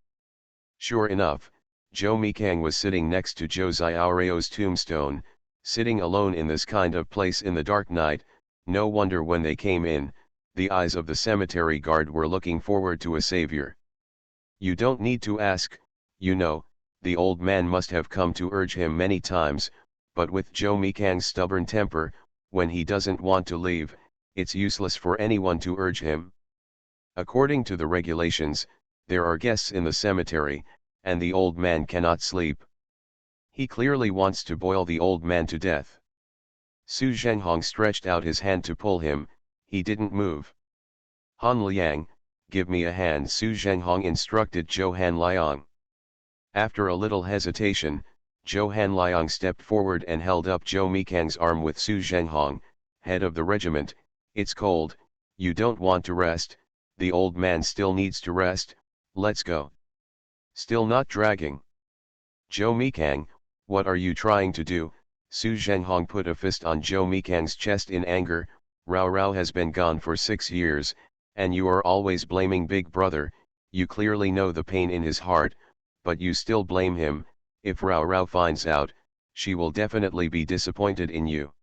Sure enough, Zhou Mikang was sitting next to Josei Aoreo's tombstone. Sitting alone in this kind of place in the dark night, no wonder when they came in, the eyes of the cemetery guard were looking forward to a savior. You don't need to ask, you know, the old man must have come to urge him many times, but with Zhou Mikang's stubborn temper, when he doesn't want to leave, it's useless for anyone to urge him. According to the regulations, there are guests in the cemetery, and the old man cannot sleep. He clearly wants to boil the old man to death. Su Zhenghong stretched out his hand to pull him. He didn't move. Han Liang, give me a hand, Su Zhenghong instructed Zhou Hanliang. After a little hesitation, Zhou Hanliang stepped forward and held up Zhou Mikang's arm with Su Zhenghong. Head of the regiment, it's cold, you don't want to rest, the old man still needs to rest, let's go. Still not dragging. Zhou Mikang, what are you trying to do? Su Zhenghong put a fist on Zhou Mikang's chest in anger. Rao Rao has been gone for 6 years, and you are always blaming Big Brother. You clearly know the pain in his heart, but you still blame him. If Rao Rao finds out, she will definitely be disappointed in you.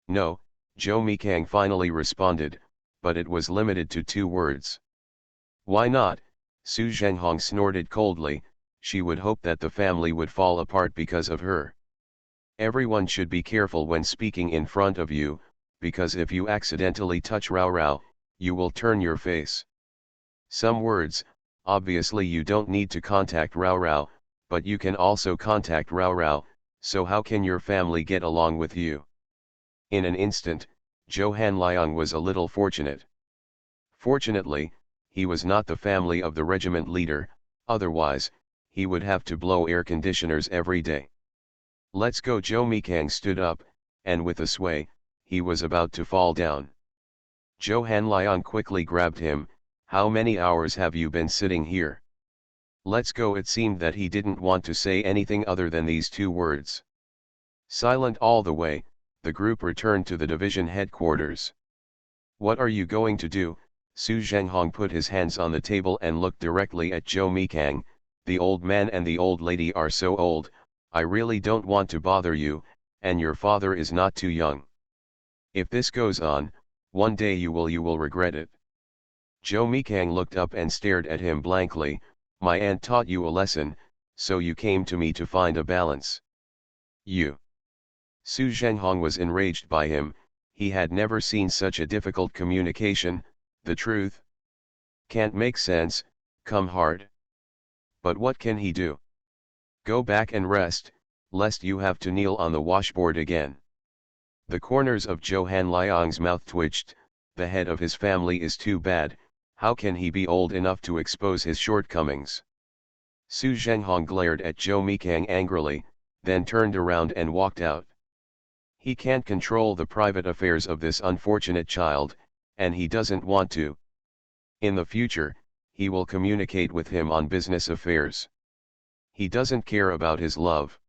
No, Zhou Mikang finally responded, but it was limited to 2 words. Why not? Su Zhenghong snorted coldly. She would hope that the family would fall apart because of her. Everyone should be careful when speaking in front of you, because if you accidentally touch Rao Rao, you will turn your face. Some words, obviously you don't need to contact Rao Rao, but you can also contact Rao Rao, so how can your family get along with you? In an instant, Zhou Hanliang was a little fortunate. Fortunately, he was not the family of the regiment leader, otherwise, he would have to blow air conditioners every day. Let's go. Zhou Mikang stood up, and with a sway, he was about to fall down. Zhou Hanliang quickly grabbed him. How many hours have you been sitting here? Let's go. It seemed that he didn't want to say anything other than these two words. Silent all the way, the group returned to the division headquarters. What are you going to do? Su Zhenghong put his hands on the table and looked directly at Zhou Mikang. The old man and the old lady are so old, I really don't want to bother you, and your father is not too young. If this goes on, one day you will regret it. Zhou Mikang looked up and stared at him blankly. My aunt taught you a lesson, so you came to me to find a balance. You. Su Zhenghong was enraged by him. He had never seen such a difficult communication. The truth can't make sense, come hard. But what can he do? Go back and rest, lest you have to kneel on the washboard again. The corners of Zhou Hanliang's mouth twitched. The head of his family is too bad. How can he be old enough to expose his shortcomings? Su Zhenghong glared at Zhou Mikang angrily, then turned around and walked out. He can't control the private affairs of this unfortunate child, and he doesn't want to. In the future, he will communicate with him on business affairs. He doesn't care about his love.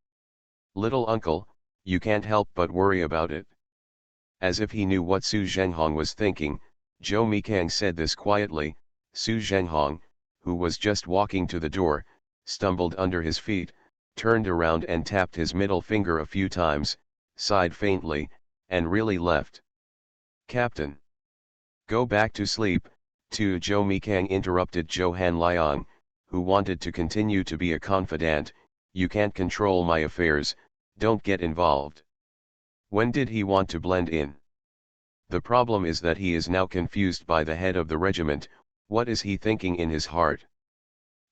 Little uncle, you can't help but worry about it. As if he knew what Su Zhenghong was thinking, Zhou Mikang said this quietly. Su Zhenghong, who was just walking to the door, stumbled under his feet, turned around and tapped his middle finger a few times, sighed faintly, and really left. Captain. Go back to sleep, too. Zhou Mikang interrupted Zhou Hanliang, who wanted to continue to be a confidant. You can't control my affairs, don't get involved. When did he want to blend in? The problem is that he is now confused by the head of the regiment. What is he thinking in his heart?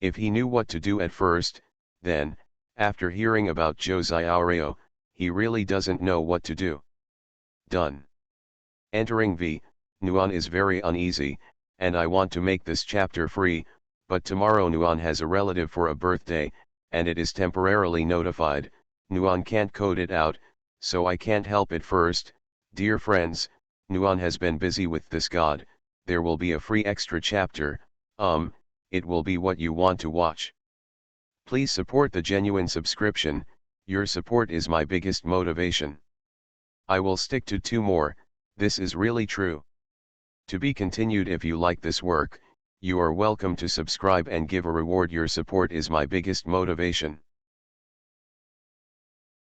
If he knew what to do at first, then, after hearing about Josei Aureo, he really doesn't know what to do. Done. Entering V. Nuan is very uneasy, and I want to make this chapter free, but tomorrow Nuan has a relative for a birthday, and it is temporarily notified. Nuan can't code it out, so I can't help it. First, dear friends, Nuan has been busy with this god. There will be a free extra chapter. It will be what you want to watch. Please support the genuine subscription. Your support is my biggest motivation. I will stick to 2 more, this is really true. To be continued. If you like this work, you are welcome to subscribe and give a reward. Your support is my biggest motivation.